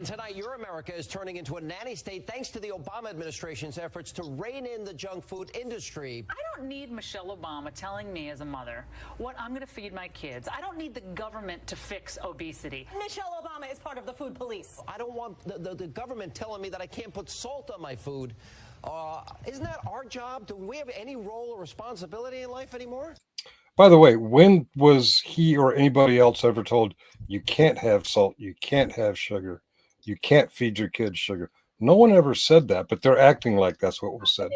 Tonight, your America is turning into a nanny state thanks to the Obama administration's efforts to rein in the junk food industry. I don't need Michelle Obama telling me as a mother what I'm going to feed my kids. I don't need the government to fix obesity. Michelle Obama is part of the food police. I don't want the government telling me that I can't put salt on my food. Isn't that our job? Do we have any role or responsibility in life anymore? By the way, when was he or anybody else ever told you can't have salt, you can't have sugar? You can't feed your kids sugar. No one ever said that, but they're acting like that's what was said.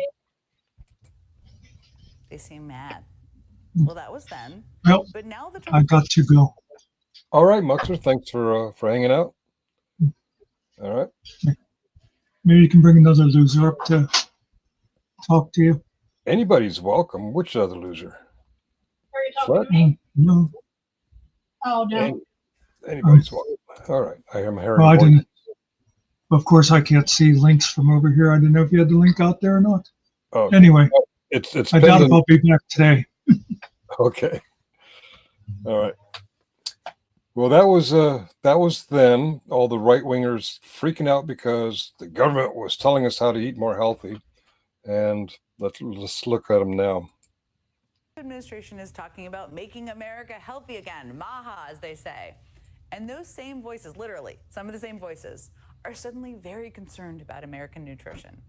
They seem mad. Well, that was then. Well, but now I got to go. All right, Muxer, thanks for hanging out. All right. Maybe you can bring another loser up to talk to you. Anybody's welcome. Which other loser? Are you talking to me? No. Oh, no. Anybody's welcome. All right. I am Harry. Well, I didn't. Of course, I can't see links from over here. I didn't know if you had the link out there or not. Okay. Anyway, it's I doubt if I'll be back today. Okay. All right. Well, that was then all the right wingers freaking out because the government was telling us how to eat more healthy, and let's look at them now. The administration is talking about making America healthy again, MAHA, as they say. And those same voices, literally, some of the same voices, are suddenly very concerned about American nutrition.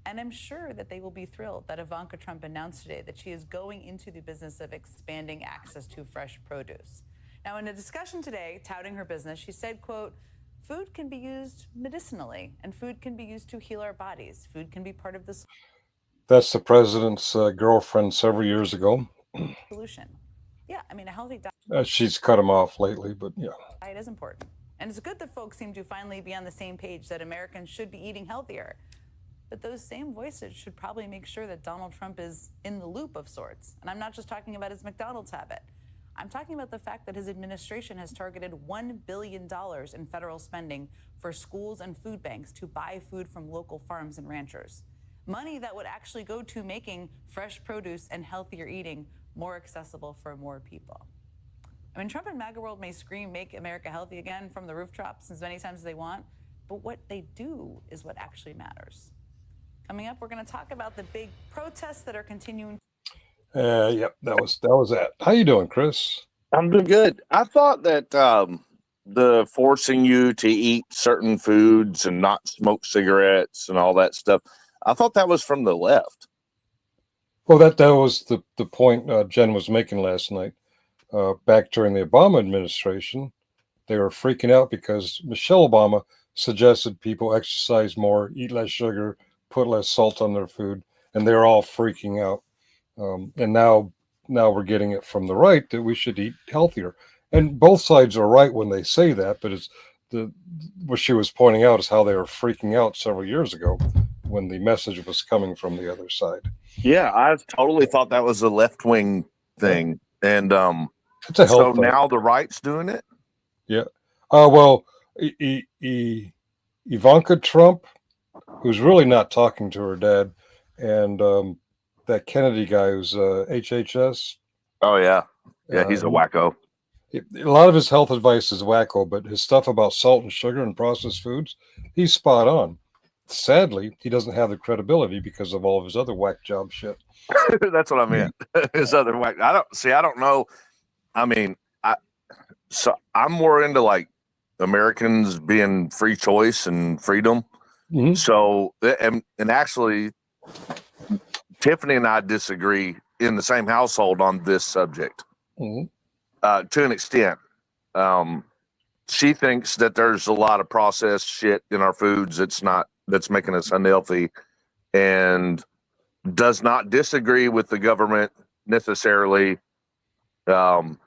And I'm sure that they will be thrilled that Ivanka Trump announced today that she is going into the business of expanding access to fresh produce. Now, in a discussion today touting her business, she said, quote, food can be used medicinally and food can be used to heal our bodies. Food can be part of the That's the president's girlfriend several years ago. solution. Yeah, I mean, a healthy diet. She's cut him off lately, but yeah. Diet is important. And it's good that folks seem to finally be on the same page that Americans should be eating healthier. But those same voices should probably make sure that Donald Trump is in the loop of sorts. And I'm not just talking about his McDonald's habit. I'm talking about the fact that his administration has targeted $1 billion in federal spending for schools and food banks to buy food from local farms and ranchers. Money that would actually go to making fresh produce and healthier eating more accessible for more people. I mean, Trump and MAGA world may scream, "Make America Healthy Again" from the rooftops as many times as they want, but what they do is what actually matters. Coming up, we're going to talk about the big protests that are continuing. Yep, that was that. How you doing, Chris? I'm doing good. I thought that the forcing you to eat certain foods and not smoke cigarettes and all that stuff, I thought that was from the left. Well, that was the point Jen was making last night. Back during the Obama administration, they were freaking out because Michelle Obama suggested people exercise more, eat less sugar, put less salt on their food, and they're all freaking out. And now we're getting it from the right that we should eat healthier. And both sides are right when they say that, but it's what she was pointing out is how they were freaking out several years ago when the message was coming from the other side. Yeah, I totally thought that was a left-wing thing. And it's a so thing. now the right's doing it? Yeah. Well, Ivanka Trump, who's really not talking to her dad, and that Kennedy guy who's HHS. Oh, yeah. Yeah, he's a wacko. A lot of his health advice is wacko, but his stuff about salt and sugar and processed foods, he's spot on. Sadly, he doesn't have the credibility because of all of his other whack job shit. That's what I meant. His other whack. I don't know. I mean, I'm more into like Americans being free choice and freedom. Mm-hmm. So, and actually, Tiffany and I disagree in the same household on this subject. Mm-hmm. To an extent. She thinks that there's a lot of processed shit in our foods that's making us unhealthy, and does not disagree with the government necessarily, doing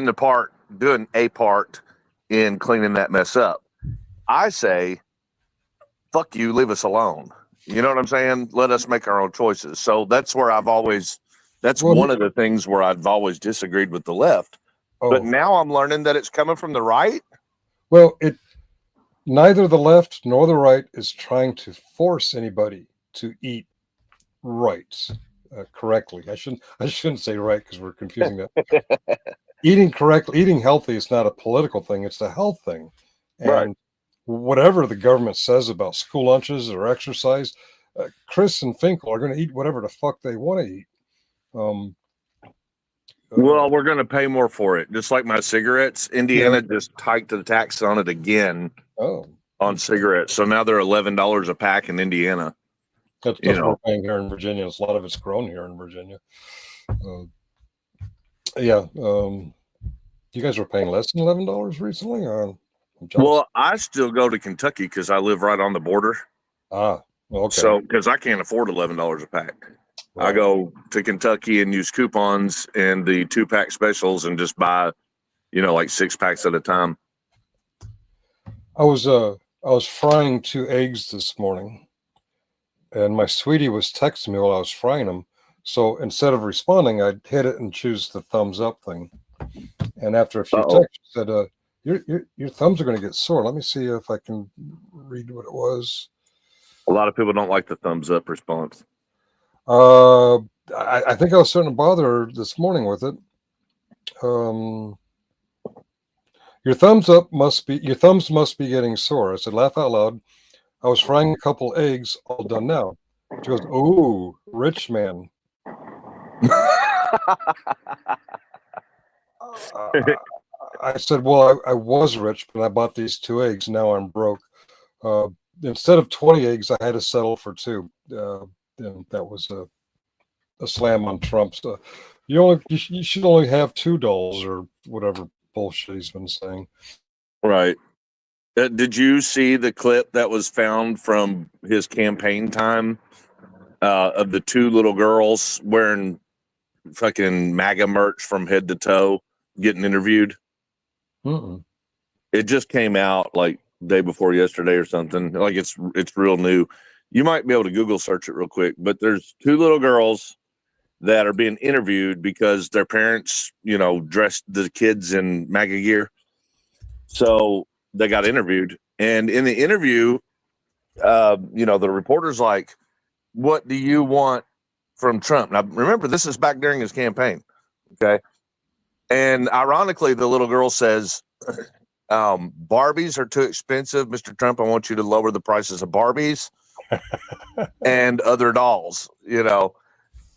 a part in cleaning that mess up. I say, fuck you, leave us alone. You know what I'm saying? Let us make our own choices. So that's where one of the things where I've always disagreed with the left. But now I'm learning that it's coming from the right. Well, neither the left nor the right is trying to force anybody to eat right, correctly. I shouldn't say right because we're confusing that. Eating healthy is not a political thing; it's a health thing. And right. Whatever the government says about school lunches or exercise, Chris and Finkel are going to eat whatever the fuck they want to eat. Well, we're going to pay more for it, just like my cigarettes. Indiana just hiked the tax on it again. On cigarettes, so now they're $11 a pack in Indiana. That's what we're paying here in Virginia. A lot of it's grown here in Virginia. You guys were paying less than $11 recently. Well, I still go to Kentucky because I live right on the border. Okay. So because I can't afford $11 a pack. Right. I go to Kentucky and use coupons and the 2-pack specials and just buy, like 6 packs at a time. I was frying 2 eggs this morning, and my sweetie was texting me while I was frying them. So instead of responding, I'd hit it and choose the thumbs up thing. And after a few texts, she said, your thumbs are going to get sore. Let me see if I can read what it was. A lot of people don't like the thumbs up response. I think I was starting to bother her this morning with it. Your thumbs must be getting sore. I said, laugh out loud. I was frying a couple eggs, all done now. She goes, "Ooh, rich man." I said, well, I was rich, but I bought these 2 eggs. Now I'm broke. Instead of 20 eggs, I had to settle for 2. And that was a slam on Trump's. You should only have 2 dolls or whatever bullshit he's been saying. Right. Did you see the clip that was found from his campaign time of the 2 little girls wearing fucking MAGA merch from head to toe getting interviewed? Mm-mm. It just came out like day before yesterday or something. Like it's real new. You might be able to Google search it real quick, but there's 2 little girls that are being interviewed because their parents, dressed the kids in MAGA gear. So they got interviewed. And in the interview, the reporter's like, what do you want from Trump? Now, remember, this is back during his campaign. Okay. And ironically, the little girl says, Barbies are too expensive. Mr. Trump, I want you to lower the prices of Barbies and other dolls,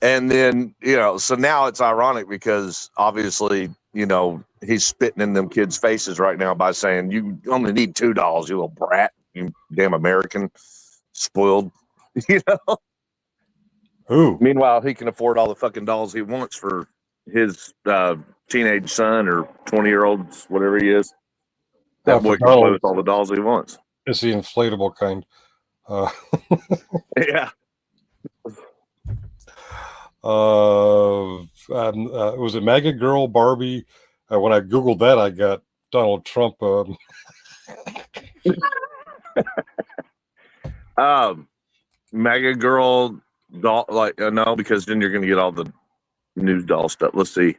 And then, so now it's ironic because obviously, he's spitting in them kids' faces right now by saying, you only need $2, you little brat, you damn American, spoiled, Who? Meanwhile, he can afford all the fucking dolls he wants for his teenage son or 20-year-old, whatever he is. That boy can play with all the dolls he wants. It's the inflatable kind. Yeah. Was it MAGA girl Barbie? When I Googled that, I got Donald Trump. MAGA girl doll, no, because then you're going to get all the news doll stuff. Let's see.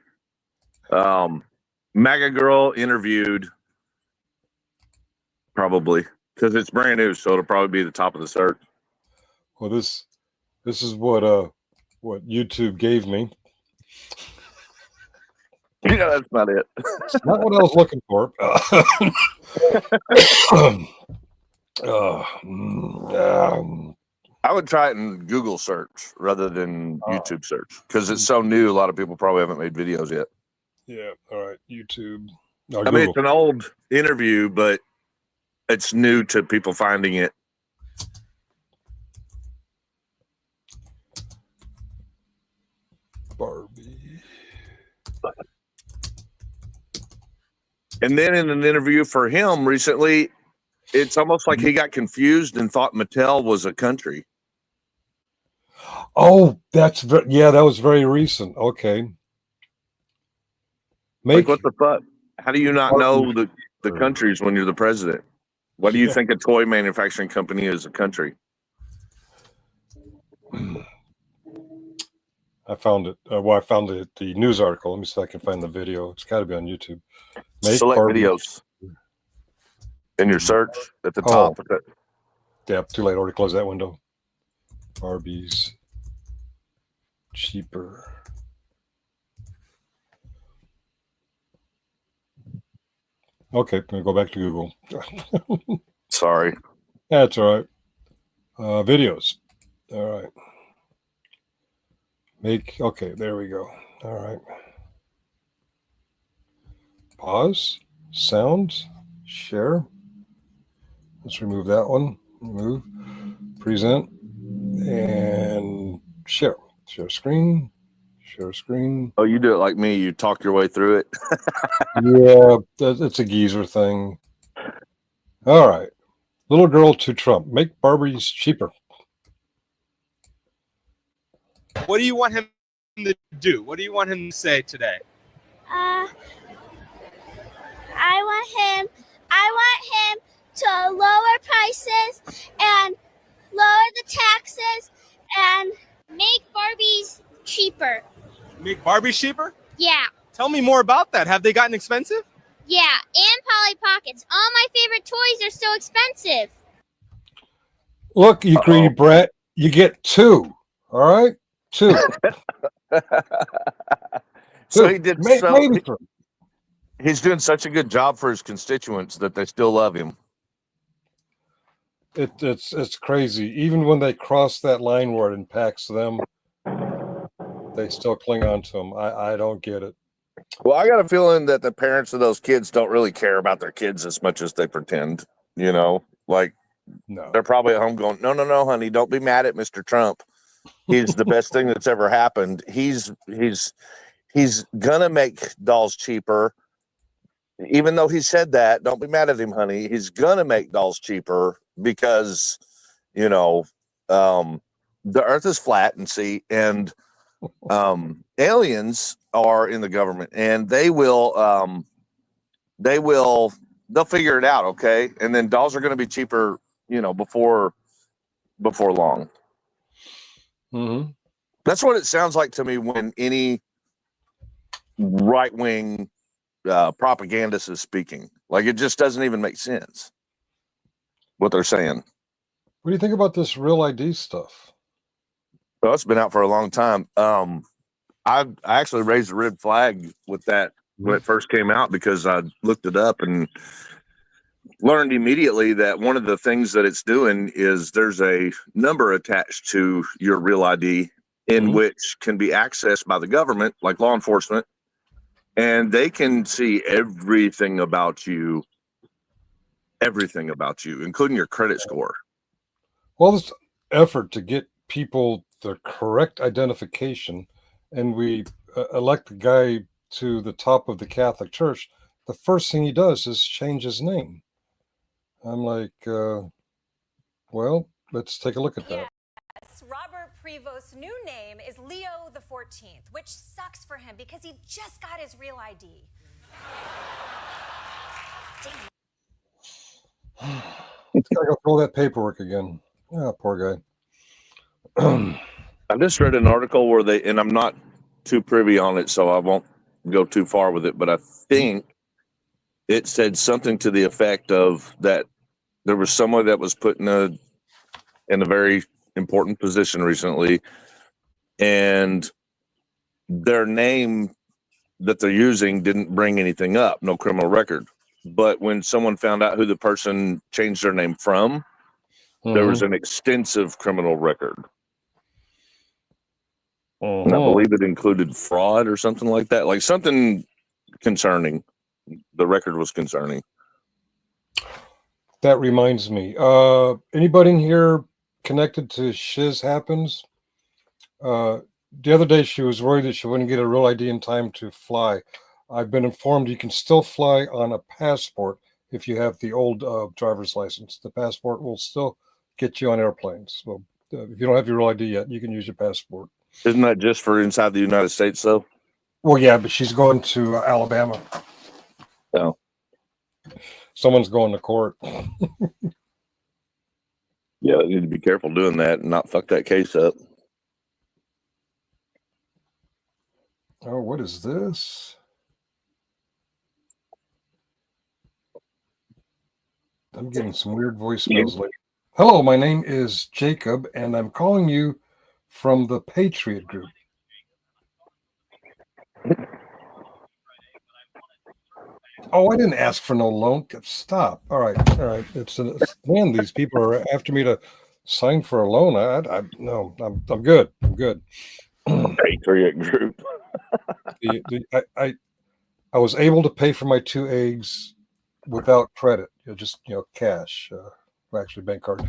MAGA girl interviewed, probably because it's brand new, so it'll probably be the top of the search. Well, this is what YouTube gave me. Yeah, that's not it. Not what I was looking for. I would try it in Google search rather than YouTube search because it's so new. A lot of people probably haven't made videos yet. Yeah. All right. YouTube. I mean, it's an old interview, but it's new to people finding it. Barbie. And then in an interview for him recently, it's almost like he got confused and thought Mattel was a country. Oh, that was very recent. Okay. Like, what the fuck? How do you not know the countries when you're the president? Why do you think a toy manufacturing company is a country? I found it. I found the news article. Let me see if I can find the video. It's got to be on YouTube. Select videos in your search at the top. Yeah, too late. Already closed that window. Barbies cheaper. Okay, I'm gonna go back to Google. Sorry. That's all right. Videos. All right. Okay, there we go. All right. Pause. Sound. Share. Let's remove that one. Remove. Present. And share. Share screen. Share screen. Oh, you do it like me. You talk your way through it. Yeah, it's a geezer thing. All right. Little girl to Trump. Make Barbies cheaper. What do you want him to do? What do you want him to say today? I want him to lower prices and lower the taxes and make Barbies cheaper. Make Barbies cheaper? Yeah. Tell me more about that. Have they gotten expensive? Yeah, and Polly Pockets. All my favorite toys are so expensive. Look, you greedy brat, you get 2. All right? 2. So he did he's doing such a good job for his constituents that they still love him. It's crazy. Even when they cross that line where it impacts them, they still cling on to him. I don't get it. Well, I got a feeling that the parents of those kids don't really care about their kids as much as they pretend, like no. They're probably at home going, no, honey, don't be mad at Mr. Trump. He's the best thing that's ever happened. He's gonna make dolls cheaper. Even though he said that, don't be mad at him, honey. He's gonna make dolls cheaper because, the earth is flat and aliens are in the government and they'll figure it out. Okay. And then dolls are going to be cheaper, before long. Mm-hmm. That's what it sounds like to me when any right-wing propagandist is speaking. Like, it just doesn't even make sense what they're saying. What do you think about this Real ID stuff? Well, it's been out for a long time. I actually raised a red flag with that when it first came out because I looked it up and learned immediately that one of the things that it's doing is there's a number attached to your Real ID in which can be accessed by the government, like law enforcement, and they can see everything about you, including your credit score. Well, this effort to get people the correct identification, and we elect the guy to the top of the Catholic Church, the first thing he does is change his name. I'm like, well, let's take a look at that. Yes, Robert Prevost's new name is Leo the 14th, which sucks for him because he just got his Real ID. He's got to go through all that paperwork again. Ah, poor guy. I just read an article where they, and I'm not too privy on it, so I won't go too far with it, but I think it said something to the effect of that there was someone that was put in a very important position recently, and their name that they're using didn't bring anything up, no criminal record. But when someone found out who the person changed their name from, there was an extensive criminal record. And I believe it included fraud or something like that, like something concerning. The record was concerning. That reminds me. Anybody in here connected to Shiz Happens? The other day she was worried that she wouldn't get a Real ID in time to fly. I've been informed you can still fly on a passport if you have the old driver's license. The passport will still get you on airplanes. So if you don't have your Real ID yet, you can use your passport. Isn't that just for inside the United States, though? Well, yeah, but she's going to Alabama. Oh. Someone's going to court. Yeah, they need to be careful doing that and not fuck that case up. Oh, what is this? I'm getting some weird voicemails lately. Hello, my name is Jacob, and I'm calling you from the Patriot Group. Oh, I didn't ask for no loan. Stop. All right. Man, these people are after me to sign for a loan. No, I'm good. I'm good. Patriot Group. I was able to pay for my 2 eggs without credit. Just cash. Actually, bank card.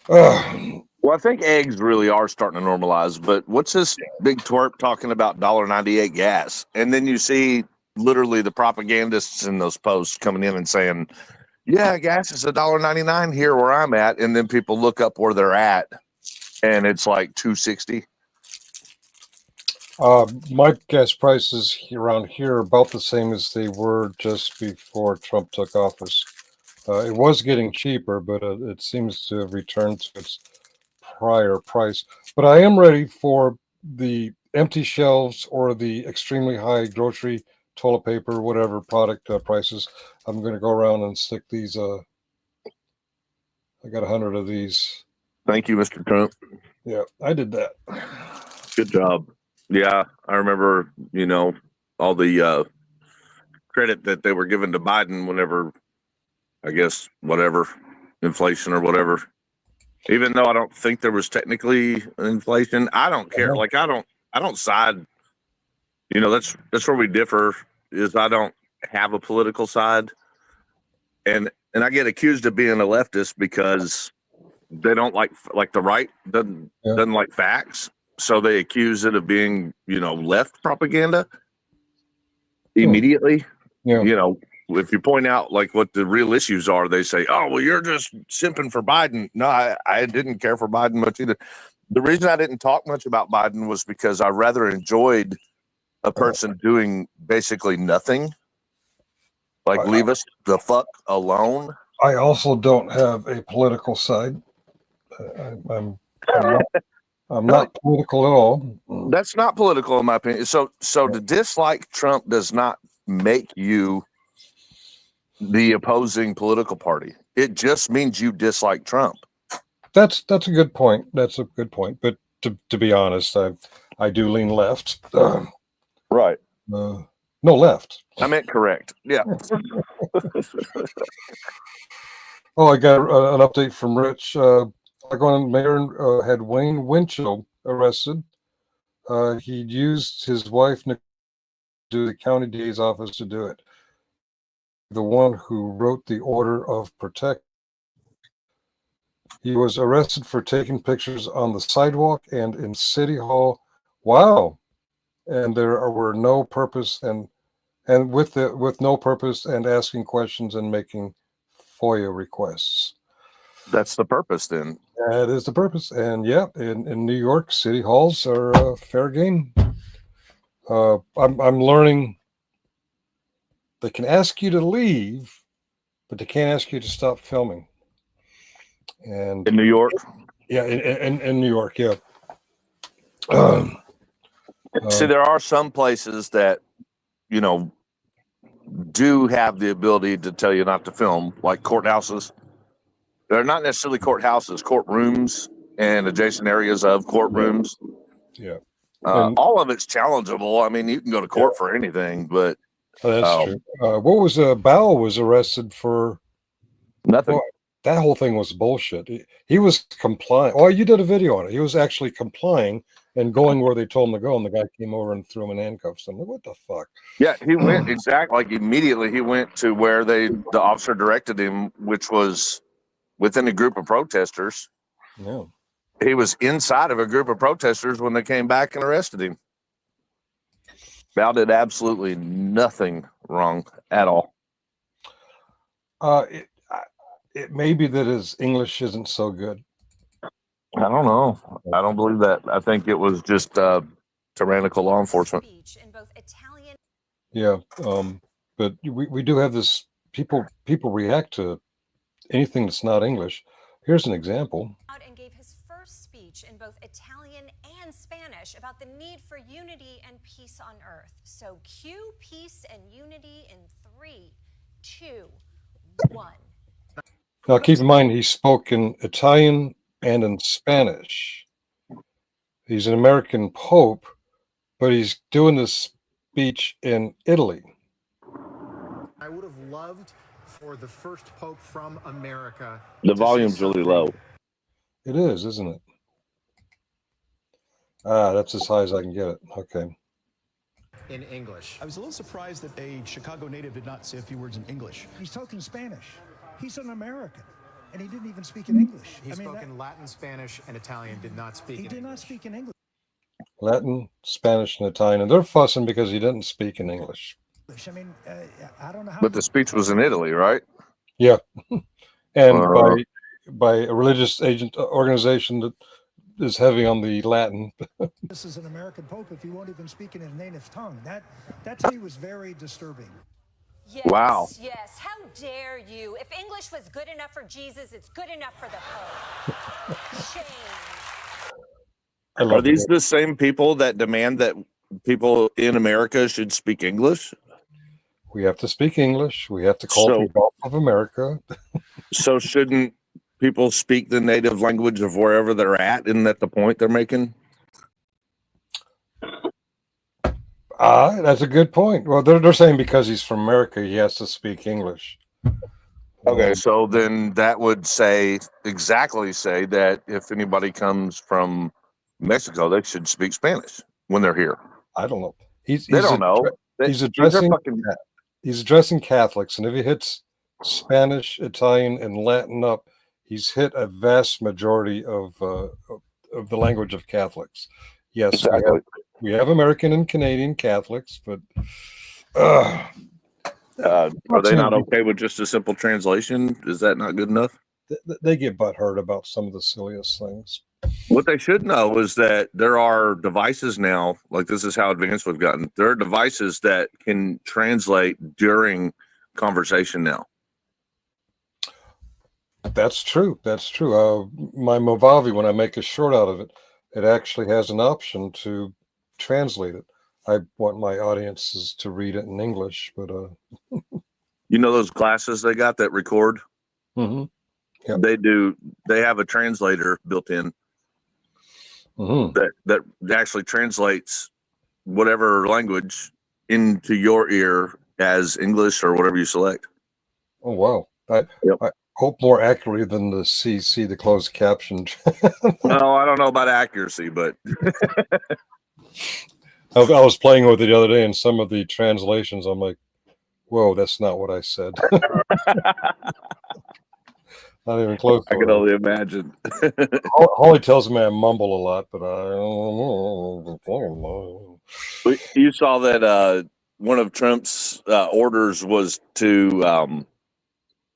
Well, I think eggs really are starting to normalize, but what's this big twerp talking about $1.98 gas? And then you see literally the propagandists in those posts coming in and saying, yeah, gas is $1.99 here where I'm at. And then people look up where they're at and it's like $2.60. My gas prices around here are about the same as they were just before Trump took office. It was getting cheaper, but it seems to have returned to its prior price. But I am ready for the empty shelves or the extremely high grocery toilet paper, whatever product prices. I'm going to go around and stick these. I got 100 of these. Thank you, Mr. Trump. Yeah, I did that. Good job. Yeah, I remember, all the credit that they were giving to Biden whenever, I guess, whatever, inflation or whatever. Even though I don't think there was technically inflation, I don't care. Like, I don't side. That's where we differ, is I don't have a political side. And I get accused of being a leftist because they don't like the right doesn't like facts. So they accuse it of being, left propaganda immediately. Yeah. If you point out like what the real issues are, they say, oh, well, you're just simping for Biden. No, I didn't care for Biden much either. The reason I didn't talk much about Biden was because I rather enjoyed a person doing basically nothing. Like, leave us the fuck alone. I also don't have a political side. I'm not, I'm not political at all. That's not political, in my opinion. So to dislike Trump does not make you the opposing political party. It just means you dislike Trump. That's a good point. That's a good point. But to be honest, I do lean left. Right. No, left. I meant correct. Yeah. Oh, I got an update from Rich. Lackawanna Mayor had Wayne Winchell arrested. He used his wife to the county DA's office to do it. The one who wrote the order of protection. He was arrested for taking pictures on the sidewalk and in City Hall. Wow. And there were no purpose and with no purpose and asking questions and making FOIA requests. That's the purpose then. That is the purpose. And yeah, in New York, city halls are fair game. I'm learning they can ask you to leave, but they can't ask you to stop filming. And in New York? Yeah, in New York, yeah. See, there are some places that, do have the ability to tell you not to film, like courthouses. They're not necessarily courthouses, courtrooms and adjacent areas of courtrooms. Yeah. All of it's challengeable. I mean, you can go to court for anything, but that's true. What was Bowell was arrested for? Nothing. Well, that whole thing was bullshit. He was complying. Oh, you did a video on it. He was actually complying and going where they told him to go, and the guy came over and threw him in handcuffs. I'm like, what the fuck? Yeah, he went exactly like immediately. He went to where the officer directed him, which was within a group of protesters. Yeah. He was inside of a group of protesters when they came back and arrested him. Bowell did absolutely nothing wrong at all. It may be that his English isn't so good. I don't know. I don't believe that. I think it was just tyrannical law enforcement. Yeah, but we do have this. People react to anything that's not English. Here's an example. And gave his first speech in both Italian and Spanish about the need for unity and peace on earth. So cue peace and unity in 3, 2, 1. Now, keep in mind, he spoke in Italian and in Spanish. He's an American pope, but he's doing this speech in Italy. I would have loved for the first pope from America. The volume's really low. It is, isn't it? That's as high as I can get it. Okay. In English. I was a little surprised that a Chicago native did not say a few words in English. He's talking Spanish. He's an American, and he didn't even speak in English. He spoke in Latin, Spanish, and Italian. Did not speak. He did not speak in English. Latin, Spanish, and Italian, and they're fussing because he didn't speak in English. I mean, I don't know how. But the speech was in Italy, right? Yeah, and by a religious organization that is heavy on the Latin. This is an American pope if he won't even speak in his native tongue. That to me was very disturbing. Yes, wow. Yes. How dare you? If English was good enough for Jesus, it's good enough for the Pope. Shame. Are these the same people that demand that people in America should speak English? We have to speak English. We have to call the Gulf of America. So shouldn't people speak the native language of wherever they're at? Isn't that the point they're making? That's a good point. Well, they're saying because he's from America, he has to speak English. Okay, so then that would say that if anybody comes from Mexico, they should speak Spanish when they're here. I don't know. They don't know. He's addressing Catholics, and if he hits Spanish, Italian, and Latin up, he's hit a vast majority of the language of Catholics. Yes, exactly. We have American and Canadian Catholics, but are they not okay with just a simple translation? Is that not good enough? They get butthurt about some of the silliest things. What they should know is that there are devices now, like this is how advanced we've gotten. There are devices that can translate during conversation now. That's true. That's true. My Movavi, when I make a short out of it, it actually has an option to translate it. I want my audiences to read it in English, but You know those glasses they got that record? Yep. They have a translator built in that actually translates whatever language into your ear as English or whatever you select. Oh wow! I hope more accurately than the CC, the closed caption. Well, I don't know about accuracy, but I was playing with it the other day, and some of the translations, I'm like, "Whoa, that's not what I said." Not even close. I can only imagine. Holly tells me I mumble a lot, but You saw that one of Trump's orders was to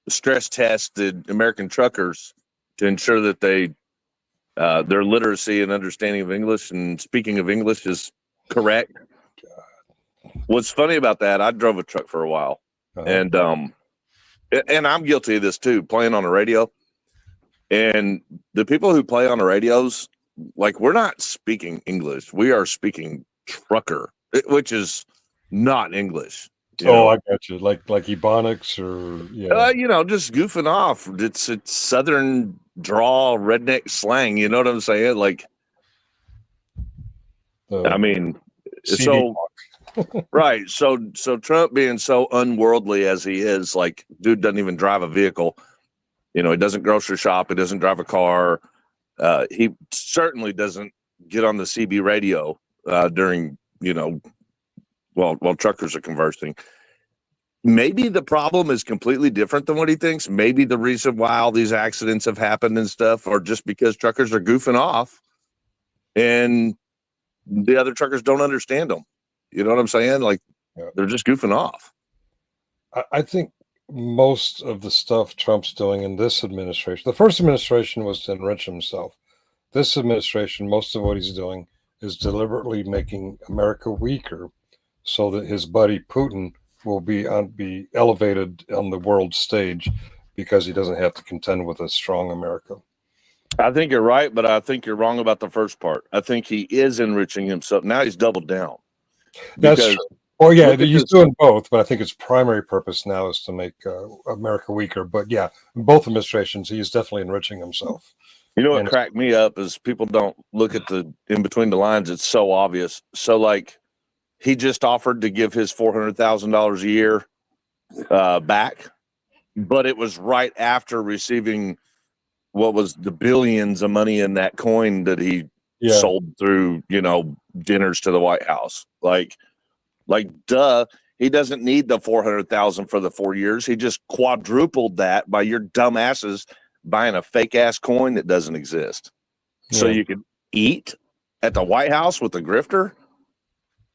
stress test the American truckers to ensure that their literacy and understanding of English and speaking of English is correct. What's funny about that, I drove a truck for a while, and I'm guilty of this too, playing on the radio. And the people who play on the radios, like, we're not speaking English. We are speaking trucker, which is not English. I got you. Like Ebonics or just goofing off. It's Southern drawl, redneck slang. You know what I'm saying? Like, I mean, so right. So Trump being so unworldly as he is, like, dude doesn't even drive a vehicle. He doesn't grocery shop. He doesn't drive a car. He certainly doesn't get on the CB radio during, while truckers are conversing. Maybe the problem is completely different than what he thinks. Maybe the reason why all these accidents have happened and stuff are just because truckers are goofing off and the other truckers don't understand them. You know what I'm saying? Like, they're just goofing off. I think most of the stuff Trump's doing in this administration, the first administration was to enrich himself. This administration, most of what he's doing is deliberately making America weaker so that his buddy Putin will be elevated on the world stage because he doesn't have to contend with a strong America. I think you're right, but I think you're wrong about the first part. I think he is enriching himself. Now he's doubled down. That's true. Well, yeah, he's doing both, but I think his primary purpose now is to make America weaker. But yeah, in both administrations, he is definitely enriching himself. You know what cracked me up is people don't look at the in between the lines. It's so obvious. So, like, he just offered to give his $400,000 a year back, but it was right after receiving what was the billions of money in that coin that he sold through, dinners to the White House. Like, duh, he doesn't need the $400,000 for the 4 years. He just quadrupled that by your dumb asses buying a fake ass coin that doesn't exist. So you can eat at the White House with the grifter.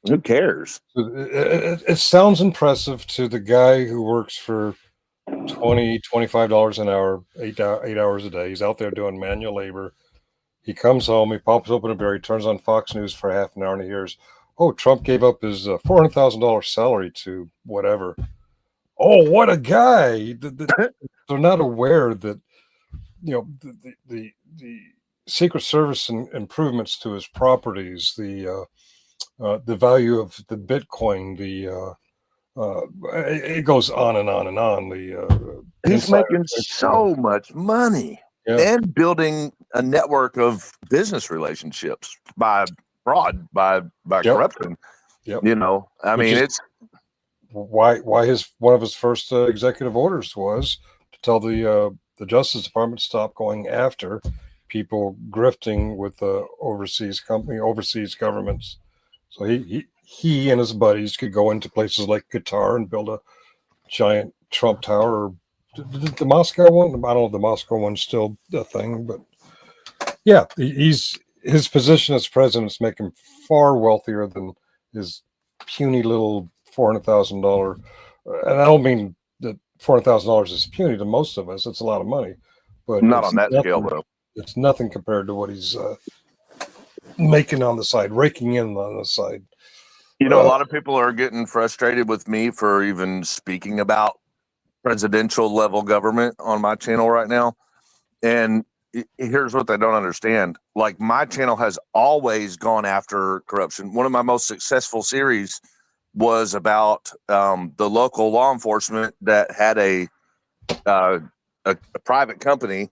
Who cares? It sounds impressive to the guy who works for $20, $25 an hour, 8 hours a day. He's out there doing manual labor. He comes home, he pops open a beer, he turns on Fox News for half an hour, and he hears, oh, Trump gave up his $400,000 salary to whatever. Oh, what a guy! They're not aware that the Secret Service improvements to his properties, the value of the Bitcoin, it goes on and on and on. He's making so much money and building a network of business relationships by fraud, by corruption. I mean, it's why one of his first executive orders was to tell the Justice Department to stop going after people grifting with overseas governments. So he and his buddies could go into places like Qatar and build a giant Trump Tower. The Moscow one, I don't know if the Moscow one's still a thing, but yeah, his position as president is making him far wealthier than his puny little $400,000. And I don't mean that $400,000 is puny to most of us. It's a lot of money, but not on that scale, though. It's nothing compared to what he's making on the side, raking in on the side. A lot of people are getting frustrated with me for even speaking about presidential level government on my channel right now. And here's what they don't understand. Like, my channel has always gone after corruption. One of my most successful series was about the local law enforcement that had a private company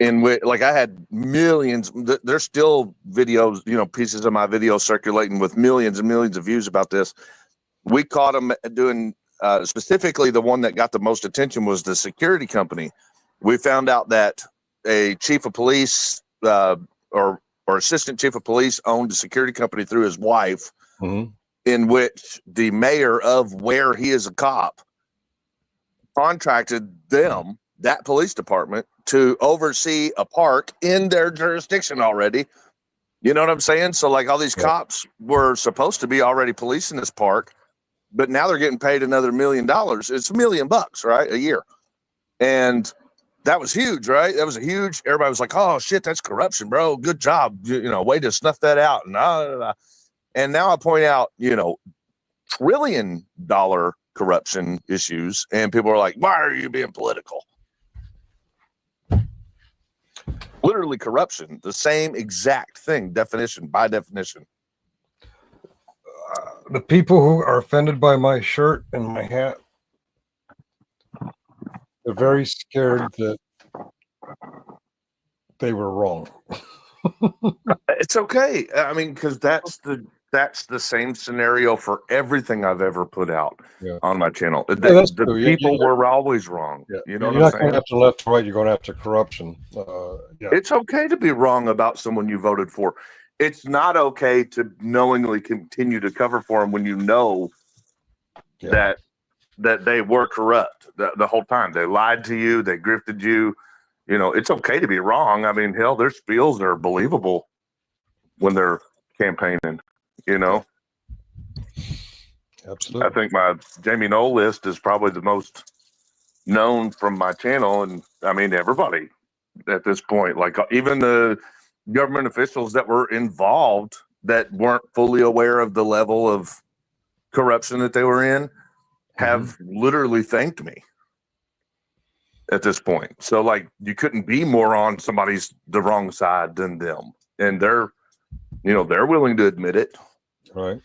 in which, like, I had millions. There's still videos, pieces of my video circulating with millions and millions of views about this. We caught them doing, specifically the one that got the most attention was the security company. We found out that a chief of police or assistant chief of police owned a security company through his wife, in which the mayor of where he is a cop contracted them, that police department, to oversee a park in their jurisdiction already. You know what I'm saying? So, like, all these cops were supposed to be already policing this park, but now they're getting paid another $1 million. It's $1 million, right, a year. And that was huge, right? That was a huge. Everybody was like, "Oh shit, that's corruption, bro. Good job, way to snuff that out." And now I point out, $1 trillion corruption issues, and people are like, "Why are you being political?" Literally, corruption, the same exact thing, definition by definition. The people who are offended by my shirt and my hat, they're very scared that they were wrong. It's okay. I mean, because that's the same scenario for everything I've ever put out on my channel. The people were always wrong. Yeah. You know You're what I'm not saying? going after left, right. You're going after corruption. It's okay to be wrong about someone you voted for. It's not okay to knowingly continue to cover for them when you know that they were corrupt the whole time. They lied to you. They grifted you. It's okay to be wrong. I mean, hell, their spiels are believable when they're campaigning. Absolutely. I think my Jamie Knoll list is probably the most known from my channel, and I mean, everybody at this point, like even the government officials that were involved that weren't fully aware of the level of corruption that they were in, have literally thanked me at this point. So, like, you couldn't be more on the wrong side than them, and they're willing to admit it. Right.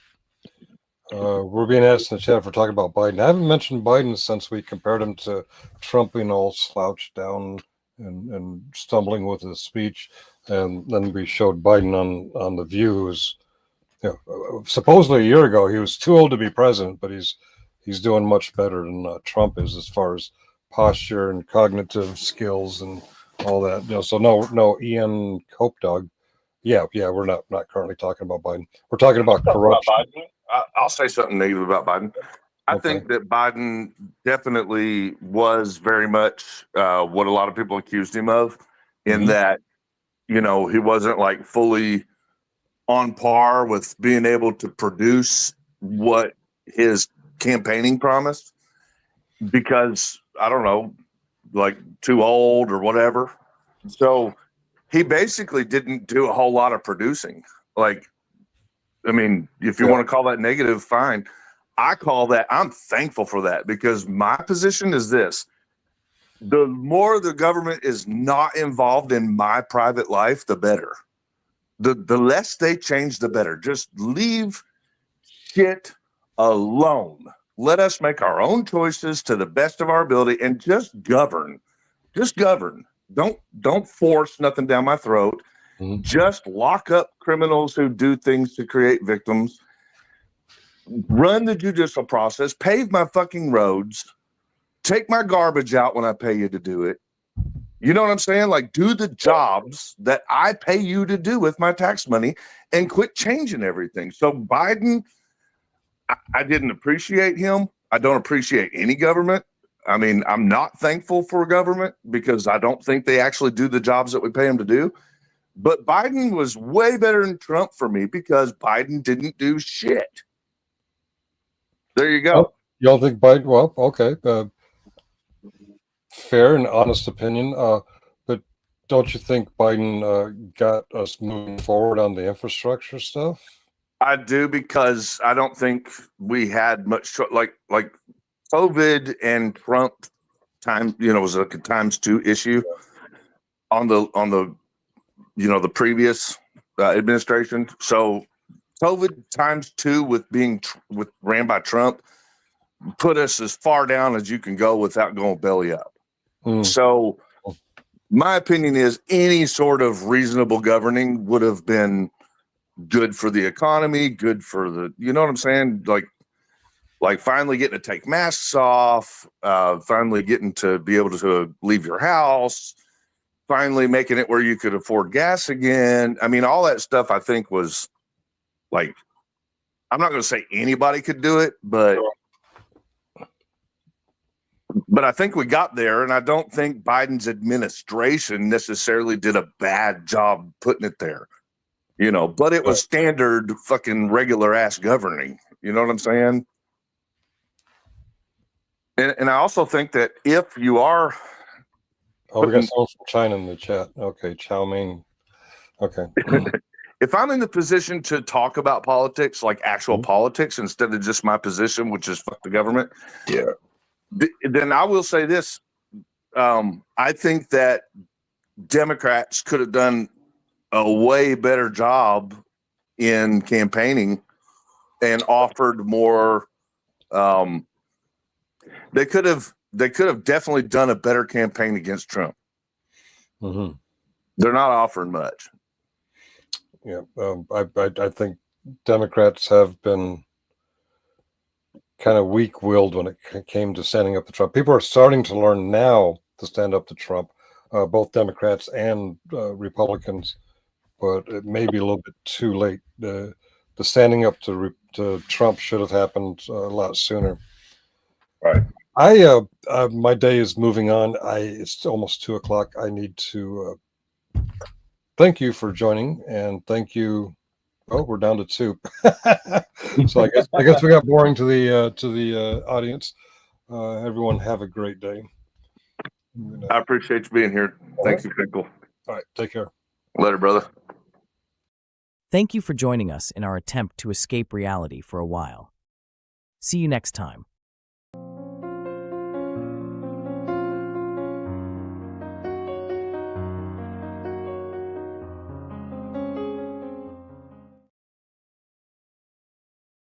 We're being asked in the chat if we're talking about Biden. I haven't mentioned Biden since we compared him to Trump being all slouched down and stumbling with his speech, and then we showed Biden on The View, who's supposedly a year ago he was too old to be president, but he's doing much better than Trump is as far as posture and cognitive skills and all that. So no Ian Cope Dog. Yeah, we're not currently talking about Biden. We're talking about corruption. I'll say something negative about Biden. I think that Biden definitely was very much what a lot of people accused him of, in that, he wasn't like fully on par with being able to produce what his campaigning promised, because, I don't know, like too old or whatever. So he basically didn't do a whole lot of producing. Like, I mean, if you want to call that negative, fine. I'm thankful for that, because my position is this: the more the government is not involved in my private life, the better. The less they change, the better. Just leave shit alone. Let us make our own choices to the best of our ability and just govern. Just govern. Don't force nothing down my throat. Just lock up criminals who do things to create victims. Run the judicial process. Pave my fucking roads. Take my garbage out when I pay you to do it. You know what I'm saying? Like, do the jobs that I pay you to do with my tax money, and quit changing everything. So Biden, I didn't appreciate him. I don't appreciate any government. I mean, I'm not thankful for government because I don't think they actually do the jobs that we pay them to do. But Biden was way better than Trump for me, because Biden didn't do shit. There you go. You don't think Biden? Well, okay. Fair and honest opinion. But don't you think Biden got us moving forward on the infrastructure stuff? I do, because I don't think we had much like COVID and Trump time, was like a times two issue. on the the previous administration. So COVID times 2 with being ran by Trump put us as far down as you can go without going belly up. So my opinion is any sort of reasonable governing would have been good for the economy, good for the, you know what I'm saying? Like finally getting to take masks off, finally getting to be able to leave your house, finally making it where you could afford gas again. I mean, all that stuff I think was like, I'm not going to say anybody could do it, but I think we got there, and I don't think Biden's administration necessarily did a bad job putting it there, but it was standard fucking regular ass governing. You know what I'm saying? And I also think that if you are, we got someone from China in the chat. Okay, Chow Mein. Okay. If I'm in the position to talk about politics, like actual politics, instead of just my position, which is fuck the government, then I will say this. I think that Democrats could have done a way better job in campaigning and offered more. They could have definitely done a better campaign against Trump. Mm-hmm. They're not offering much. Yeah, I think Democrats have been kind of weak-willed when it came to standing up to Trump. People are starting to learn now to stand up to Trump, both Democrats and Republicans, but it may be a little bit too late. The standing up to Trump should have happened a lot sooner. Right. My day is moving on. It's almost 2:00. I need to thank you for joining, and thank you. Oh, we're down to 2. So I guess we got boring to the audience. Everyone have a great day. I appreciate you being here. Thank you, Pickle. All right, take care. Later, brother. Thank you for joining us in our attempt to escape reality for a while. See you next time.